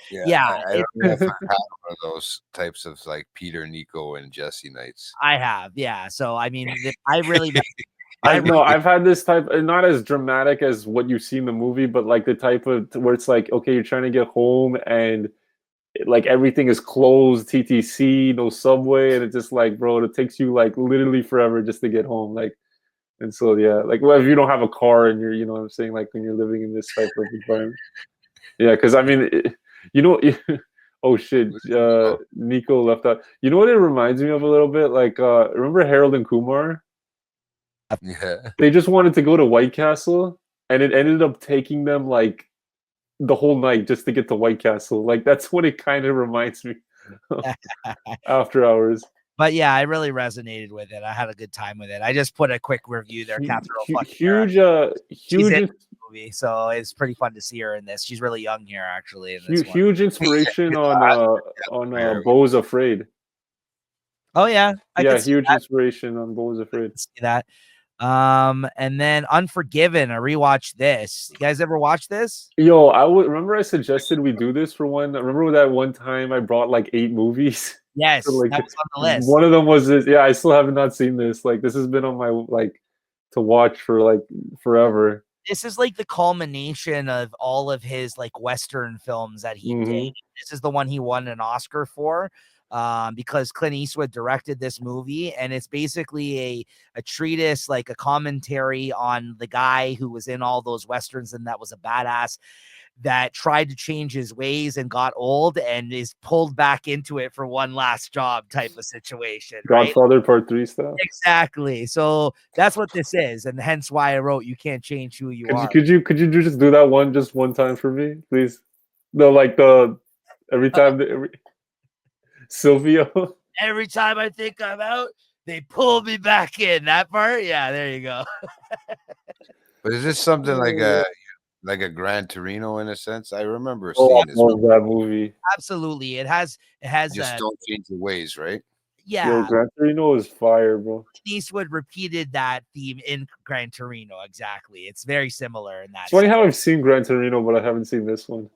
S1: Yeah,
S2: I don't know if I've had one of those types of like Peter, Nico, and Jesse nights.
S1: I have, yeah. So I mean, I really.
S3: I've had this type, not as dramatic as what you see in the movie, but like the type of where it's like, okay, you're trying to get home and like everything is closed, TTC, no subway, and it's just like, bro, it takes you like literally forever just to get home. Like, and so like, well, if you don't have a car and you're, you know what I'm saying, like when you're living in this type of environment, because I mean, oh shit, Nico left out. You know what it reminds me of a little bit? Like, remember Harold and Kumar?
S2: Yeah.
S3: They just wanted to go to White Castle, and it ended up taking them like the whole night just to get to White Castle. Like that's what it kind of reminds me of After Hours.
S1: But yeah, I really resonated with it. I had a good time with it. I just put a quick review there. Catherine
S3: Huge
S1: she's in the movie, so it's pretty fun to see her in this. She's really young here, actually. In this
S3: huge inspiration on Beau's Afraid.
S1: Oh yeah,
S3: huge inspiration on Beau's Afraid.
S1: See that. And then Unforgiven. I rewatched this. You guys ever watch this?
S3: Yo, I suggested we do this for one. Remember that one time I brought like 8 movies?
S1: Yes,
S3: like,
S1: that was on the list.
S3: One of them was this. Yeah, I still have not seen this. Like, this has been on my like to watch for like forever.
S1: This is like the culmination of all of his like Western films that he did. This is the one he won an Oscar for. Because Clint Eastwood directed this movie, and it's basically a treatise, like a commentary on the guy who was in all those Westerns and that was a badass that tried to change his ways and got old and is pulled back into it for one last job type of situation.
S3: Godfather
S1: right?
S3: Part 3 stuff.
S1: Exactly. So that's what this is, and hence why I wrote "You Can't Change Who You Are."
S3: Could you just do that one time for me, please? No, like every time Silvio.
S1: Every time I think I'm out, they pull me back in. That part, yeah. There you go.
S2: But is this something like a Gran Torino in a sense? I remember seeing this
S3: that movie.
S1: Absolutely, it has.
S2: Just don't change your ways, right?
S1: Yeah,
S3: yo, Gran Torino is fire, bro.
S1: Eastwood repeated that theme in Gran Torino. Exactly, it's very similar in that.
S3: It's funny how I've seen Gran Torino, but I haven't seen this one.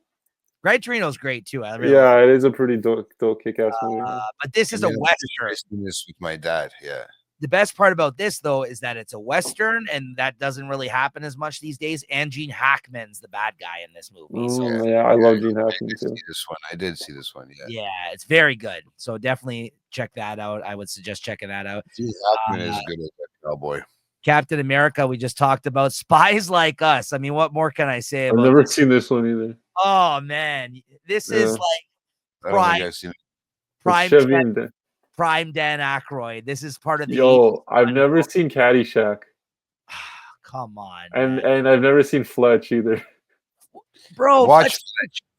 S1: Gran Torino's great too. I
S3: really it is a pretty dope kick-ass movie.
S1: But this is a Western.
S2: I've seen this with my dad. Yeah.
S1: The best part about this, though, is that it's a Western, and that doesn't really happen as much these days. And Gene Hackman's the bad guy in this movie.
S3: I love Gene Hackman too.
S2: I did see this one.
S1: Yeah, it's very good. So definitely check that out. I would suggest checking that out.
S2: Gene Hackman is good as a cowboy.
S1: Captain America, we just talked about. Spies Like Us. I mean, what more can I say about
S3: I've never seen this one either.
S1: Oh man, this is like prime Dan Aykroyd. This is part of the
S3: I've never seen Caddyshack.
S1: Come on.
S3: And I've never seen Fletch either.
S1: Bro,
S2: watch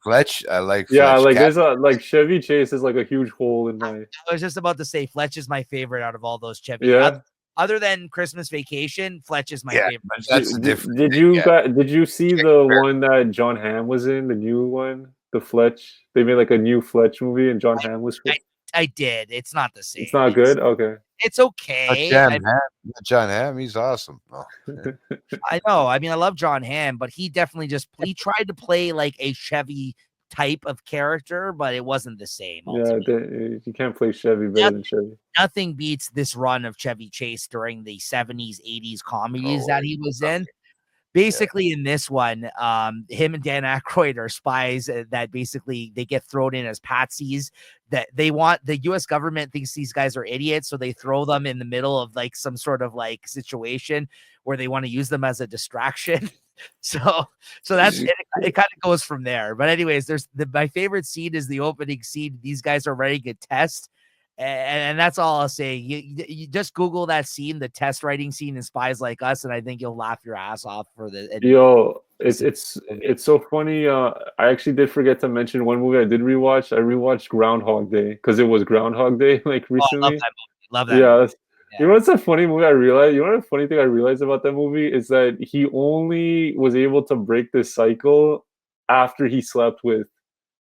S2: Fletch. I like Fletch.
S3: Yeah, like there's Chevy Chase is like a huge hole in my
S1: I was just about to say Fletch is my favorite out of all those Chevy.
S3: Yeah.
S1: Other than Christmas Vacation, Fletch is my favorite.
S2: That's different.
S3: Did you see the one that John Hamm was in, the new one, the Fletch? They made like a new Fletch movie, and John Hamm was.
S1: I did. It's not the same.
S3: It's not good. Okay.
S1: It's okay.
S2: John Hamm, he's awesome. Oh.
S1: I know. I mean, I love John Hamm, but he definitely he tried to play like a Chevy type of character, but it wasn't the same.
S3: Ultimately. You can't play Chevy better than Chevy.
S1: Nothing beats this run of Chevy Chase during the 70s, 80s comedies that he was in. Basically, in this one, him and Dan Aykroyd are spies that basically they get thrown in as patsies. That the U.S. government thinks these guys are idiots, so they throw them in the middle of like some sort of like situation where they want to use them as a distraction. So that's it. It kind of goes from there. But anyways, my favorite scene is the opening scene. These guys are writing a test. And that's all I'll say. You just Google that scene, the test writing scene in Spies Like Us, and I think you'll laugh your ass off for the.
S3: It's so funny. I actually did forget to mention one movie I did rewatch. I rewatched Groundhog Day because it was Groundhog Day like recently.
S1: I love that movie. Love that.
S3: Yeah. You know what's a funny movie I realized? You know what a funny thing I realized about that movie is that he only was able to break this cycle after he slept with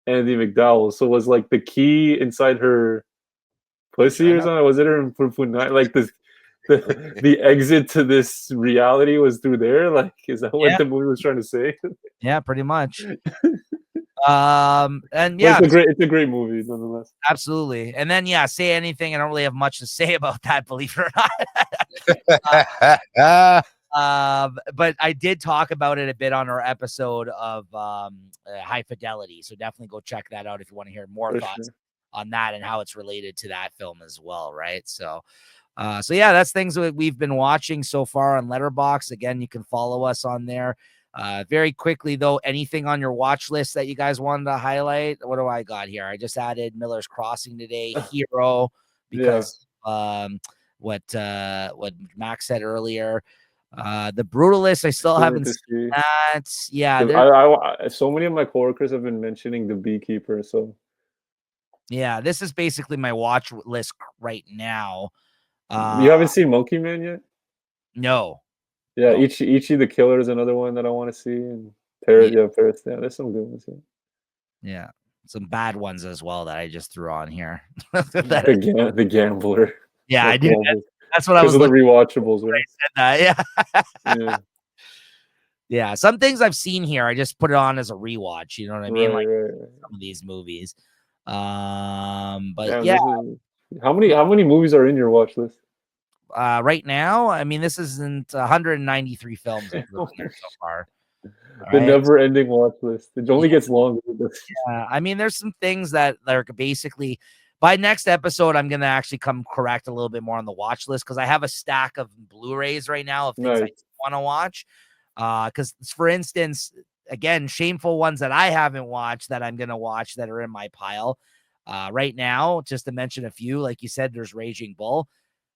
S3: Andy McDowell. So it was like the key inside her pussy or something? Was it her like this? The exit to this reality was through there. Like, is that what the movie was trying to say?
S1: Yeah, pretty much. And yeah,
S3: it's a great movie nonetheless.
S1: Absolutely. And then Say Anything. I don't really have much to say about that, believe it or not. But I did talk about it a bit on our episode of High Fidelity. So definitely go check that out if you want to hear more thoughts on that and how it's related to that film as well, right? So that's things that we've been watching so far on Letterboxd. Again, you can follow us on there. Very quickly though, anything on your watch list that you guys wanted to highlight? What do I got here? I just added Miller's Crossing today, Hero, because what Max said earlier. The Brutalist, I still haven't seen that. Yeah,
S3: so many of my coworkers have been mentioning The Beekeeper. So
S1: yeah, this is basically my watch list right now.
S3: You haven't seen Monkey Man yet?
S1: No.
S3: Yeah,
S1: No.
S3: Ichi the Killer is another one that I want to see, and Paris. Yeah, Paris. Yeah, there's some good ones.
S1: Yeah, some bad ones as well that I just threw on here.
S3: The Gambler.
S1: Yeah, I do. That's what I was
S3: looking. The rewatchables. Right?
S1: I said that. Yeah.
S3: Yeah.
S1: Yeah, some things I've seen here, I just put it on as a rewatch. You know what I mean? Like some of these movies. But yeah.
S3: How many movies are in your watch list?
S1: Right now, I mean, this isn't 193 films I'm looking at so far.
S3: The never-ending watch list. It only gets longer.
S1: Yeah, I mean, there's some things that are basically by next episode, I'm gonna actually come correct a little bit more on the watch list because I have a stack of Blu-rays right now of things I want to watch. Because for instance, again, shameful ones that I haven't watched that I'm gonna watch that are in my pile. Right now, just to mention a few, like you said, there's Raging Bull.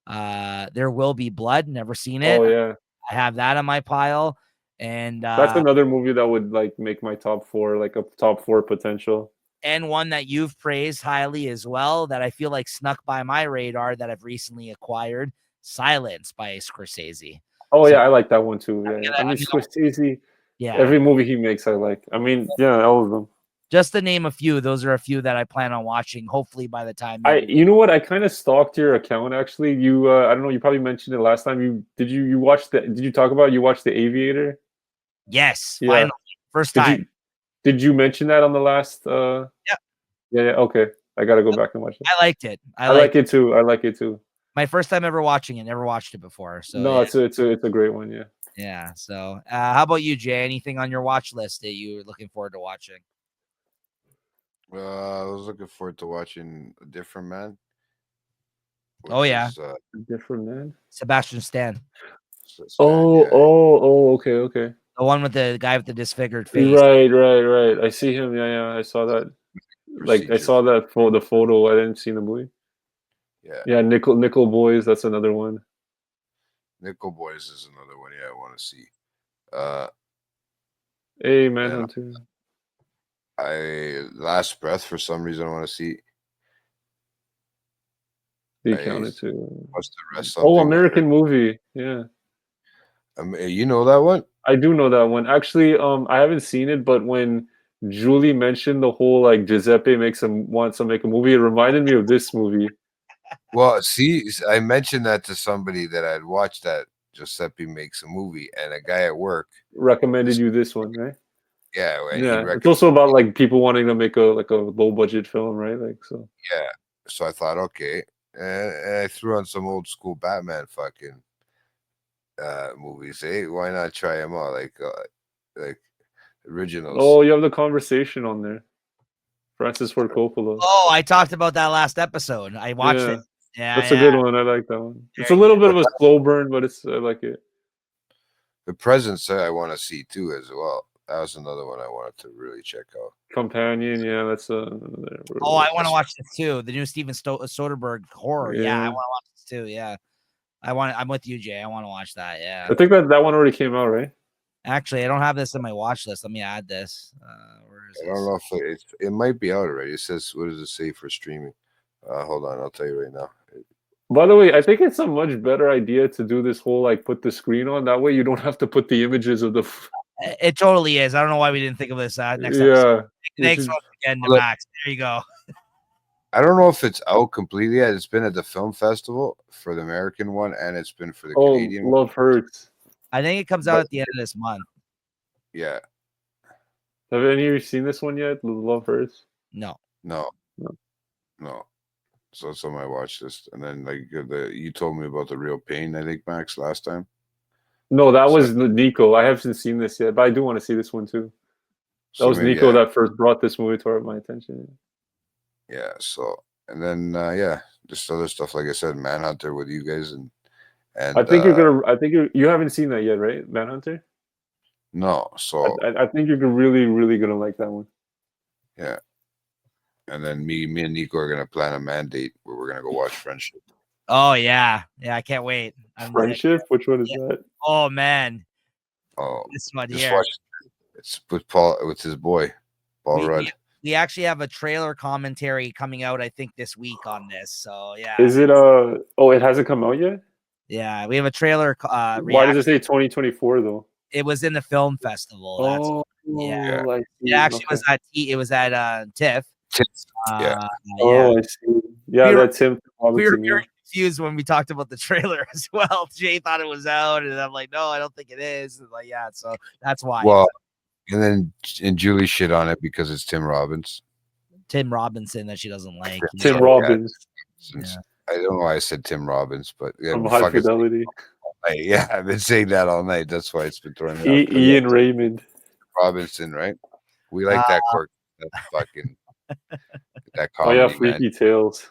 S1: There Will Be Blood. Never seen it.
S3: Oh yeah,
S1: I have that on my pile. And
S3: that's another movie that would like make my top 4, like a top 4 potential.
S1: And one that you've praised highly as well that I feel like snuck by my radar that I've recently acquired, Silence by Scorsese.
S3: Oh yeah, I like that one too. Yeah, I mean Scorsese. Yeah, every movie he makes, I like. I mean, yeah, all of them.
S1: Just to name a few, those are a few that I plan on watching. Hopefully, by the time
S3: you know what, I kind of stalked your account actually. You, I don't know, you probably mentioned it last time. Did you watch the? Did you talk about you watched The Aviator?
S1: Yes, finally, first time.
S3: Did you mention that on the last? Yeah. Okay, I gotta go back and watch it.
S1: I liked it.
S3: I like it too. I like it too.
S1: My first time ever watching it. Never watched it before. So
S3: no, it's a great one. Yeah.
S1: Yeah. So, how about you, Jay? Anything on your watch list that you were looking forward to watching?
S2: I was looking forward to watching A Different Man.
S1: Oh yeah,
S3: A Different Man.
S1: Sebastian Stan.
S3: Okay.
S1: The one with the guy with the disfigured face.
S3: Right. I see him. Yeah. I saw that. Like I saw that for the photo. I didn't see the movie. Yeah. Nickel Boys. That's another one.
S2: Nickel Boys is another one. Yeah, I want to see.
S3: Hey, Manhunter.
S2: Last Breath for some reason I want to see.
S3: They counted too.
S2: Oh,
S3: American movie. Yeah.
S2: You know that one?
S3: I do know that one. Actually, I haven't seen it, but when Julie mentioned the whole like Giuseppe wants to make a movie, it reminded me of this movie.
S2: Well, see, I mentioned that to somebody that I'd watched that Giuseppe Makes a Movie, and a guy at work
S3: recommended you this one, right?
S2: Yeah,
S3: it's also about like people wanting to make a low budget film, right? Like so.
S2: Yeah, so I thought, okay, and I threw on some old school Batman fucking movies. Hey, why not try them out? Like originals.
S3: Oh, you have The Conversation on there. Francis Ford Coppola.
S1: Oh, I talked about that last episode. I watched it. Yeah,
S3: that's a good one. I like that one. It's a little bit of a slow burn, but I like it.
S2: The Presence I want to see too as well. That was another one I wanted to really check out.
S3: Companion, yeah, that's another.
S1: Oh, I want to watch this too. The new Steven Soderbergh horror. Yeah, I want to watch this too. Yeah, I'm with you, Jay. I want to watch that. Yeah,
S3: I think that one already came out, right?
S1: Actually, I don't have this in my watch list. Let me add this. Where is
S2: I don't know if it might be out already. It says, what does it say for streaming? Hold on, I'll tell you right now.
S3: By the way, I think it's a much better idea to do this whole like put the screen on. That way you don't have to put the images of the.
S1: It totally is. I don't know why we didn't think of this next episode. Thanks once again to Max. There you go.
S2: I don't know if it's out completely yet. It's been at the film festival for the American one, and it's been for the Canadian one.
S3: Love Hurts.
S1: I think it comes out at the end of this month.
S2: Yeah.
S3: Have any of you seen this one yet? Love Hurts?
S1: No.
S2: So it's on my watch list. And then like you told me about The Real Pain, I think, Max, last time.
S3: No, that was Nico. I haven't seen this yet, but I do want to see this one too. That was Nico that first brought this movie to my attention.
S2: Yeah. So and then just other stuff like I said, Manhunter with you guys and
S3: I think you're gonna. I think you haven't seen that yet, right, Manhunter?
S2: No. So
S3: I think you're really gonna like that one.
S2: Yeah. And then me and Nico are gonna plan a mandate where we're gonna go watch Friendship.
S1: Oh yeah, I can't wait.
S3: Friendship? Which one is
S1: yeah.
S3: that?
S1: Oh man,
S2: Oh,
S1: this one
S2: just
S1: here.
S2: watch. It's with Paul, with his boy, Paul Rudd.
S1: We actually have a trailer commentary coming out, I think, this week on this. So yeah.
S3: Is it oh, it hasn't come out yet?
S1: Yeah, we have a trailer.
S3: Why does it say 2024 though?
S1: It was in the film festival.
S3: Oh,
S1: yeah.
S3: I see.
S1: It actually was at TIFF.
S2: Yeah.
S3: Oh, I see. Yeah, that's him.
S1: We were very confused when we talked about the trailer as well. Jay thought it was out, and I'm like, no, I don't think it is. And like, yeah, so that's why.
S2: Well, and Julie shit on it because it's Tim Robinson
S1: that she doesn't like.
S3: Tim Robbins.
S2: Yeah. I don't know why I said Tim Robbins, but yeah,
S3: from High Fidelity.
S2: Yeah, I've been saying that all night. That's why it's been throwing me off.
S3: Ian Raymond
S2: Robinson, right? We like that quirk. That fucking that comedy.
S3: Oh yeah, Freaky Tales.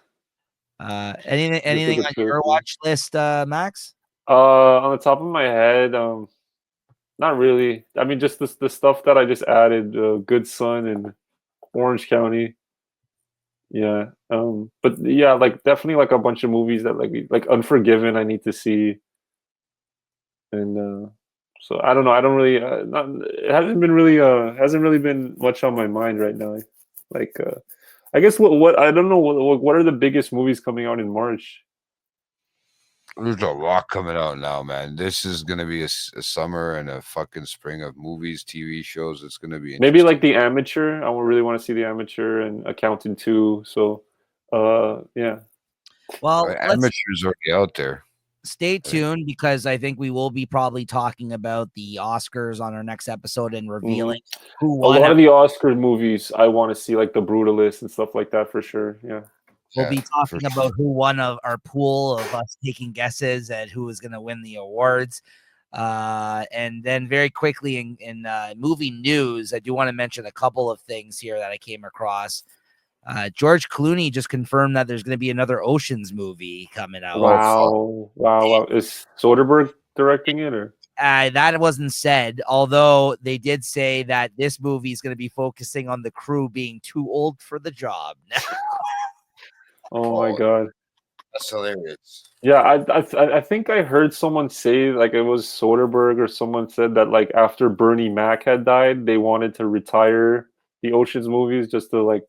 S1: Anything on your watch list, Max?
S3: On the top of my head, not really. I mean, just the stuff that I just added: Good Son and Orange County. Yeah, but yeah, like definitely like a bunch of movies that like Unforgiven I need to see, and so I don't know. I don't really. It hasn't really been much on my mind right now. Like, I guess what I don't know what are the biggest movies coming out in March?
S2: There's a lot coming out now, man. This is gonna be a summer and a fucking spring of movies, TV shows. It's gonna be
S3: maybe like The Amateur. I really want to see The Amateur and Accountant 2. So, yeah.
S1: Well,
S2: Amateur's already out there.
S1: Stay tuned because I think we will be probably talking about the Oscars on our next episode and revealing who won.
S3: A lot of the Oscar movies I want to see, like The Brutalist and stuff like that, for sure. Yeah.
S1: We'll be talking about who won of our pool of us taking guesses at who is going to win the awards. And then very quickly in movie news, I do want to mention a couple of things here that I came across. George Clooney just confirmed that there's going to be another Oceans movie coming out.
S3: Wow. Is Soderbergh directing it or?
S1: That wasn't said, although they did say that this movie is going to be focusing on the crew being too old for the job now.
S3: Oh my god,
S2: that's hilarious.
S3: Yeah, I think I heard someone say, like, it was Soderbergh or someone said that, like, after Bernie Mac had died, they wanted to retire the Oceans movies just to like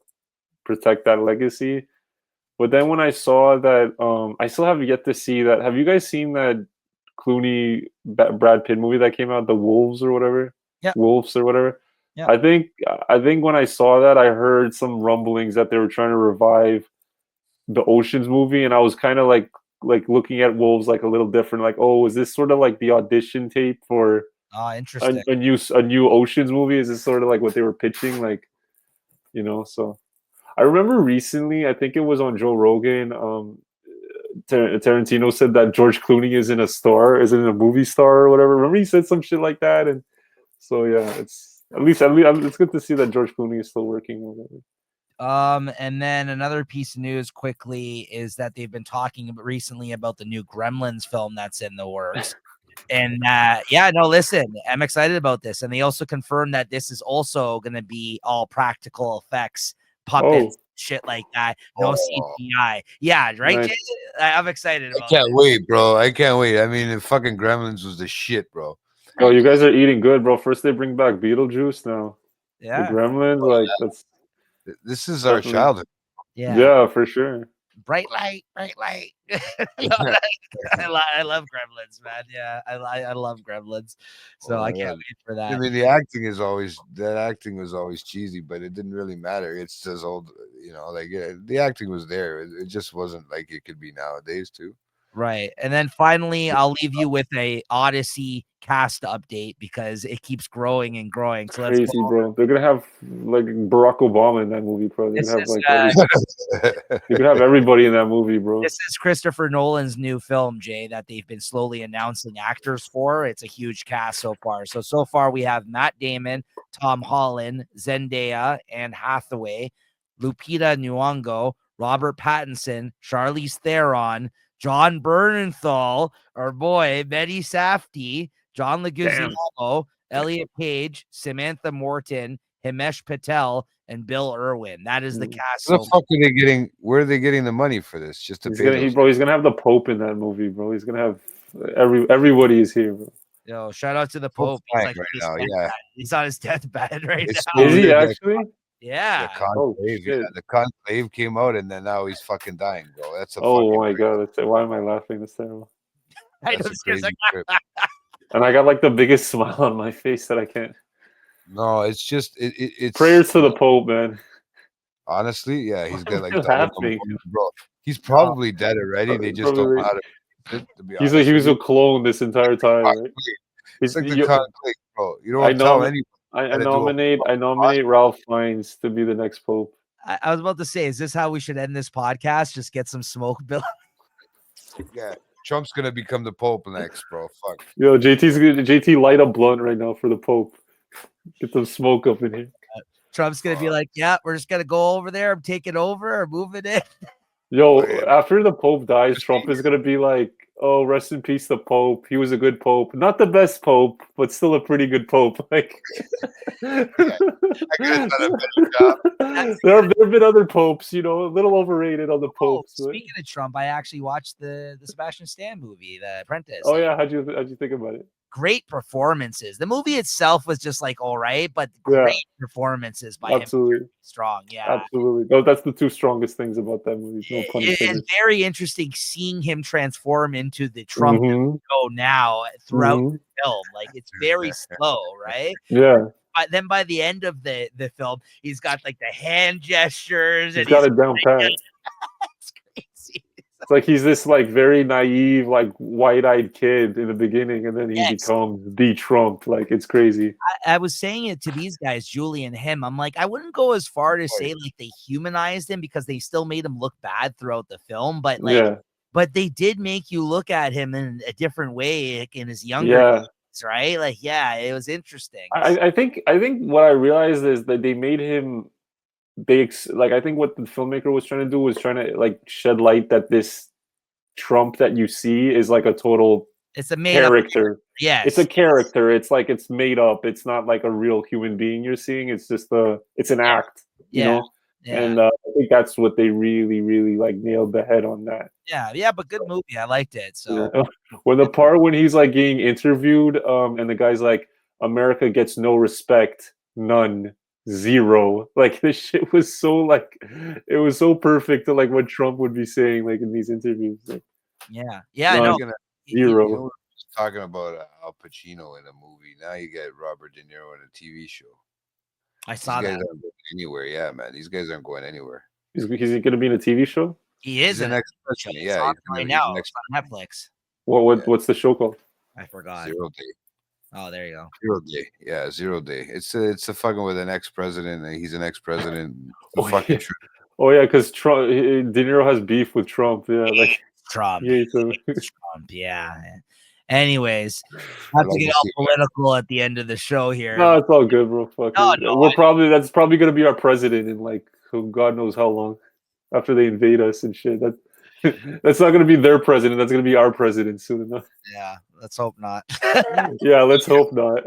S3: protect that legacy. But then when I saw that, I still have yet to see that. Have you guys seen that Clooney Brad Pitt movie that came out, The Wolves or whatever?
S1: Yeah,
S3: Wolves or whatever.
S1: Yeah.
S3: I think when I saw that, I heard some rumblings that they were trying to revive the Oceans movie, and I was kind of like looking at Wolves like a little different. Like, oh, is this sort of like the audition tape for
S1: interesting
S3: a new Oceans movie? Is this sort of like what they were pitching? Like, you know, so I remember recently, I think it was on Joe Rogan, Tarantino said that George Clooney isn't a movie star or whatever. Remember he said some shit like that? And so, yeah, it's at least it's good to see that George Clooney is still working or whatever.
S1: And then another piece of news quickly is that they've been talking recently about the new Gremlins film that's in the works. And listen, I'm excited about this. And they also confirmed that this is also going to be all practical effects, puppets, shit like that. No CGI. Yeah, right,
S3: nice.
S1: Jay? I'm excited about
S2: it. I can't wait, bro. I can't wait. I mean, the fucking Gremlins was the shit, bro.
S3: Oh, you guys are eating good, bro. First they bring back Beetlejuice, now the Gremlins, like that's.
S2: This is our childhood.
S3: Yeah, for sure.
S1: Bright light. I love Gremlins, man. Yeah, I love Gremlins. So I can't wait for that.
S2: I mean, the acting was always cheesy, but it didn't really matter. It's just old, you know, like the acting was there. It just wasn't like it could be nowadays too.
S1: Right. And then finally, I'll leave you with a Odyssey cast update because it keeps growing and growing. So
S3: that's crazy, bro. They're gonna have like Barack Obama in that movie, bro. They're gonna have you could have everybody in that movie, bro.
S1: This is Christopher Nolan's new film, Jay, that they've been slowly announcing actors for. It's a huge cast so far. So far we have Matt Damon, Tom Holland, Zendaya, Anne Hathaway, Lupita Nyong'o, Robert Pattinson, Charlize Theron, John Bernthal, our boy, Betty Safdie, John Leguizamo, Elliot Page, Samantha Morton, Himesh Patel, and Bill Irwin. That is the cast.
S2: Where the fuck are they getting? Where are they getting the money for this? Just to pay those?
S3: He's gonna have the Pope in that movie, bro. He's gonna have everybody is here, bro.
S1: Yo, shout out to the Pope. He's like
S2: right now, yeah.
S1: He's on his deathbed right
S2: It's
S1: now.
S3: Is he actually?
S1: Yeah.
S2: The conclave, the conclave came out, and then now he's fucking dying, bro. That's a
S3: my god! Why am I laughing? That's terrible.
S1: That's
S2: a crazy trip.
S3: And I got like the biggest smile on my face that I can't.
S2: No, it's just it's
S3: prayers to the Pope, man.
S2: Honestly, yeah, he's got like
S3: bro.
S2: He's probably dead already. They just don't know how to. To be honest,
S3: he was a clone this entire time, right?
S2: It's like the conclave, bro. You don't tell anyone.
S3: I nominate Ralph Fiennes to be the next Pope.
S1: I was about to say, is this how we should end this podcast? Just get some smoke, Bill.
S2: Yeah, Trump's gonna become the Pope next, bro. Fuck.
S3: Yo, JT light a blunt right now for the Pope. Get some smoke up in here.
S1: Trump's gonna be like, yeah, we're just gonna go over there. I'm taking over or moving in.
S3: Yo, after the Pope dies, Trump is gonna be like, oh, rest in peace, the Pope. He was a good Pope. Not the best Pope, but still a pretty good Pope. Like, there have been other popes, a little overrated on the popes.
S1: Speaking of Trump, I actually watched the Sebastian Stan movie, The Apprentice.
S3: Oh yeah, how'd you think about it?
S1: Great performances. The movie itself was just like all right, but great performances by him. Strong, yeah,
S3: absolutely. No, that's the two strongest things about that movie. No pun intended.
S1: It's very interesting seeing him transform into the Trump that we know now throughout the film. Like it's very slow, right?
S3: Yeah.
S1: But then by the end of the film, he's got like the hand gestures.
S3: He's got it down pat.
S1: It's crazy.
S3: It's like he's this like very naive, like wide-eyed kid in the beginning, and then he becomes the Trump. Like it's crazy.
S1: I was saying it to these guys, Julie and him. I'm like, I wouldn't go as far to say like they humanized him because they still made him look bad throughout the film, but like, but they did make you look at him in a different way, like in his younger years, right? Like, it was interesting.
S3: I think what I realized is that they made him. I think what the filmmaker was trying to do was trying to like shed light that this Trump that you see is like a total
S1: it's a
S3: character.
S1: Yeah,
S3: it's a character. It's like it's made up. It's not like a real human being you're seeing. It's just it's an act. You know. Yeah. And I think that's what they really, really like nailed the head on that.
S1: Yeah, but good movie. I liked it. So
S3: when the part when he's like getting interviewed, and the guy's like, "America gets no respect, none." Zero. Like this shit was so like it was so perfect to like what Trump would be saying like in these interviews. Like,
S1: I know.
S3: Zero.
S2: Talking about Al Pacino in a movie. Now you get Robert De Niro in a TV show.
S1: I saw that.
S2: Aren't going anywhere, man. These guys aren't going anywhere.
S3: Is he going to be in a TV show?
S1: He is
S2: the next person. Yeah,
S1: he's right now. It's on Netflix.
S3: What's the show called?
S1: I forgot.
S2: 0 Day.
S1: Oh, there you go.
S2: 0 Day. Yeah, 0 Day. It's a fucking with an ex-president. He's an ex-president.
S3: Oh yeah, because Trump, De Niro has beef with Trump. Yeah, like
S1: Trump. Trump. Yeah. Anyways, I have to get all political at the end of the show here.
S3: No, it's all good, bro. That's probably gonna be our president in like God knows how long after they invade us and shit. That's not gonna be their president. That's gonna be our president soon enough.
S1: Yeah, let's hope not.
S3: Yeah, let's hope not.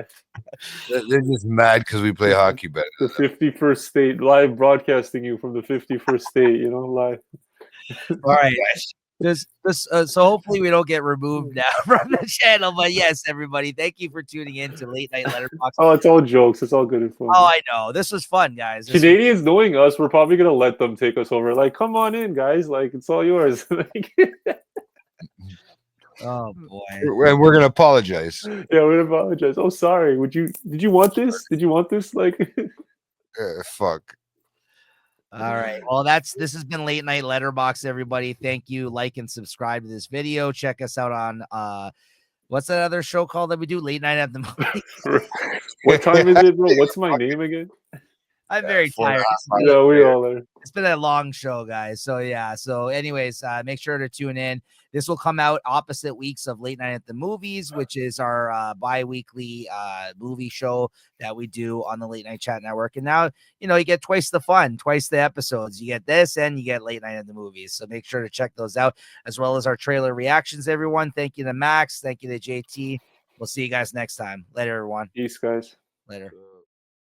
S2: They're just mad because we play hockey better.
S3: The 51st state, live broadcasting you from the 51st state. Live.
S1: All right, guys. So hopefully we don't get removed now from the channel. But yes, everybody, thank you for tuning in to Late Night Letterboxd.
S3: Oh, it's all jokes. It's all good and fun.
S1: Oh, I know. This was fun, guys.
S3: Canadians knowing us, we're probably gonna let them take us over. Like, come on in, guys. Like, it's all yours.
S1: Oh boy.
S2: And we're gonna apologize.
S3: Yeah, we're gonna apologize. Oh, sorry. Did you want this? Did you want this? Like,
S2: fuck.
S1: All right. Well, this has been Late Night Letterboxd, everybody. Thank you. Like and subscribe to this video. Check us out on what's that other show called that we do? Late Night at the Movies.
S3: What time is it, bro? What's my name again?
S1: I'm very tired.
S3: Yeah, we all are.
S1: It's been a long show, guys. So yeah. So anyways, make sure to tune in. This will come out opposite weeks of Late Night at the Movies, which is our bi-weekly movie show that we do on the Late Night Chat Network. And now, you get twice the fun, twice the episodes. You get this and you get Late Night at the Movies. So make sure to check those out, as well as our trailer reactions, everyone. Thank you to Max. Thank you to JT. We'll see you guys next time. Later, everyone.
S3: Peace, guys.
S1: Later.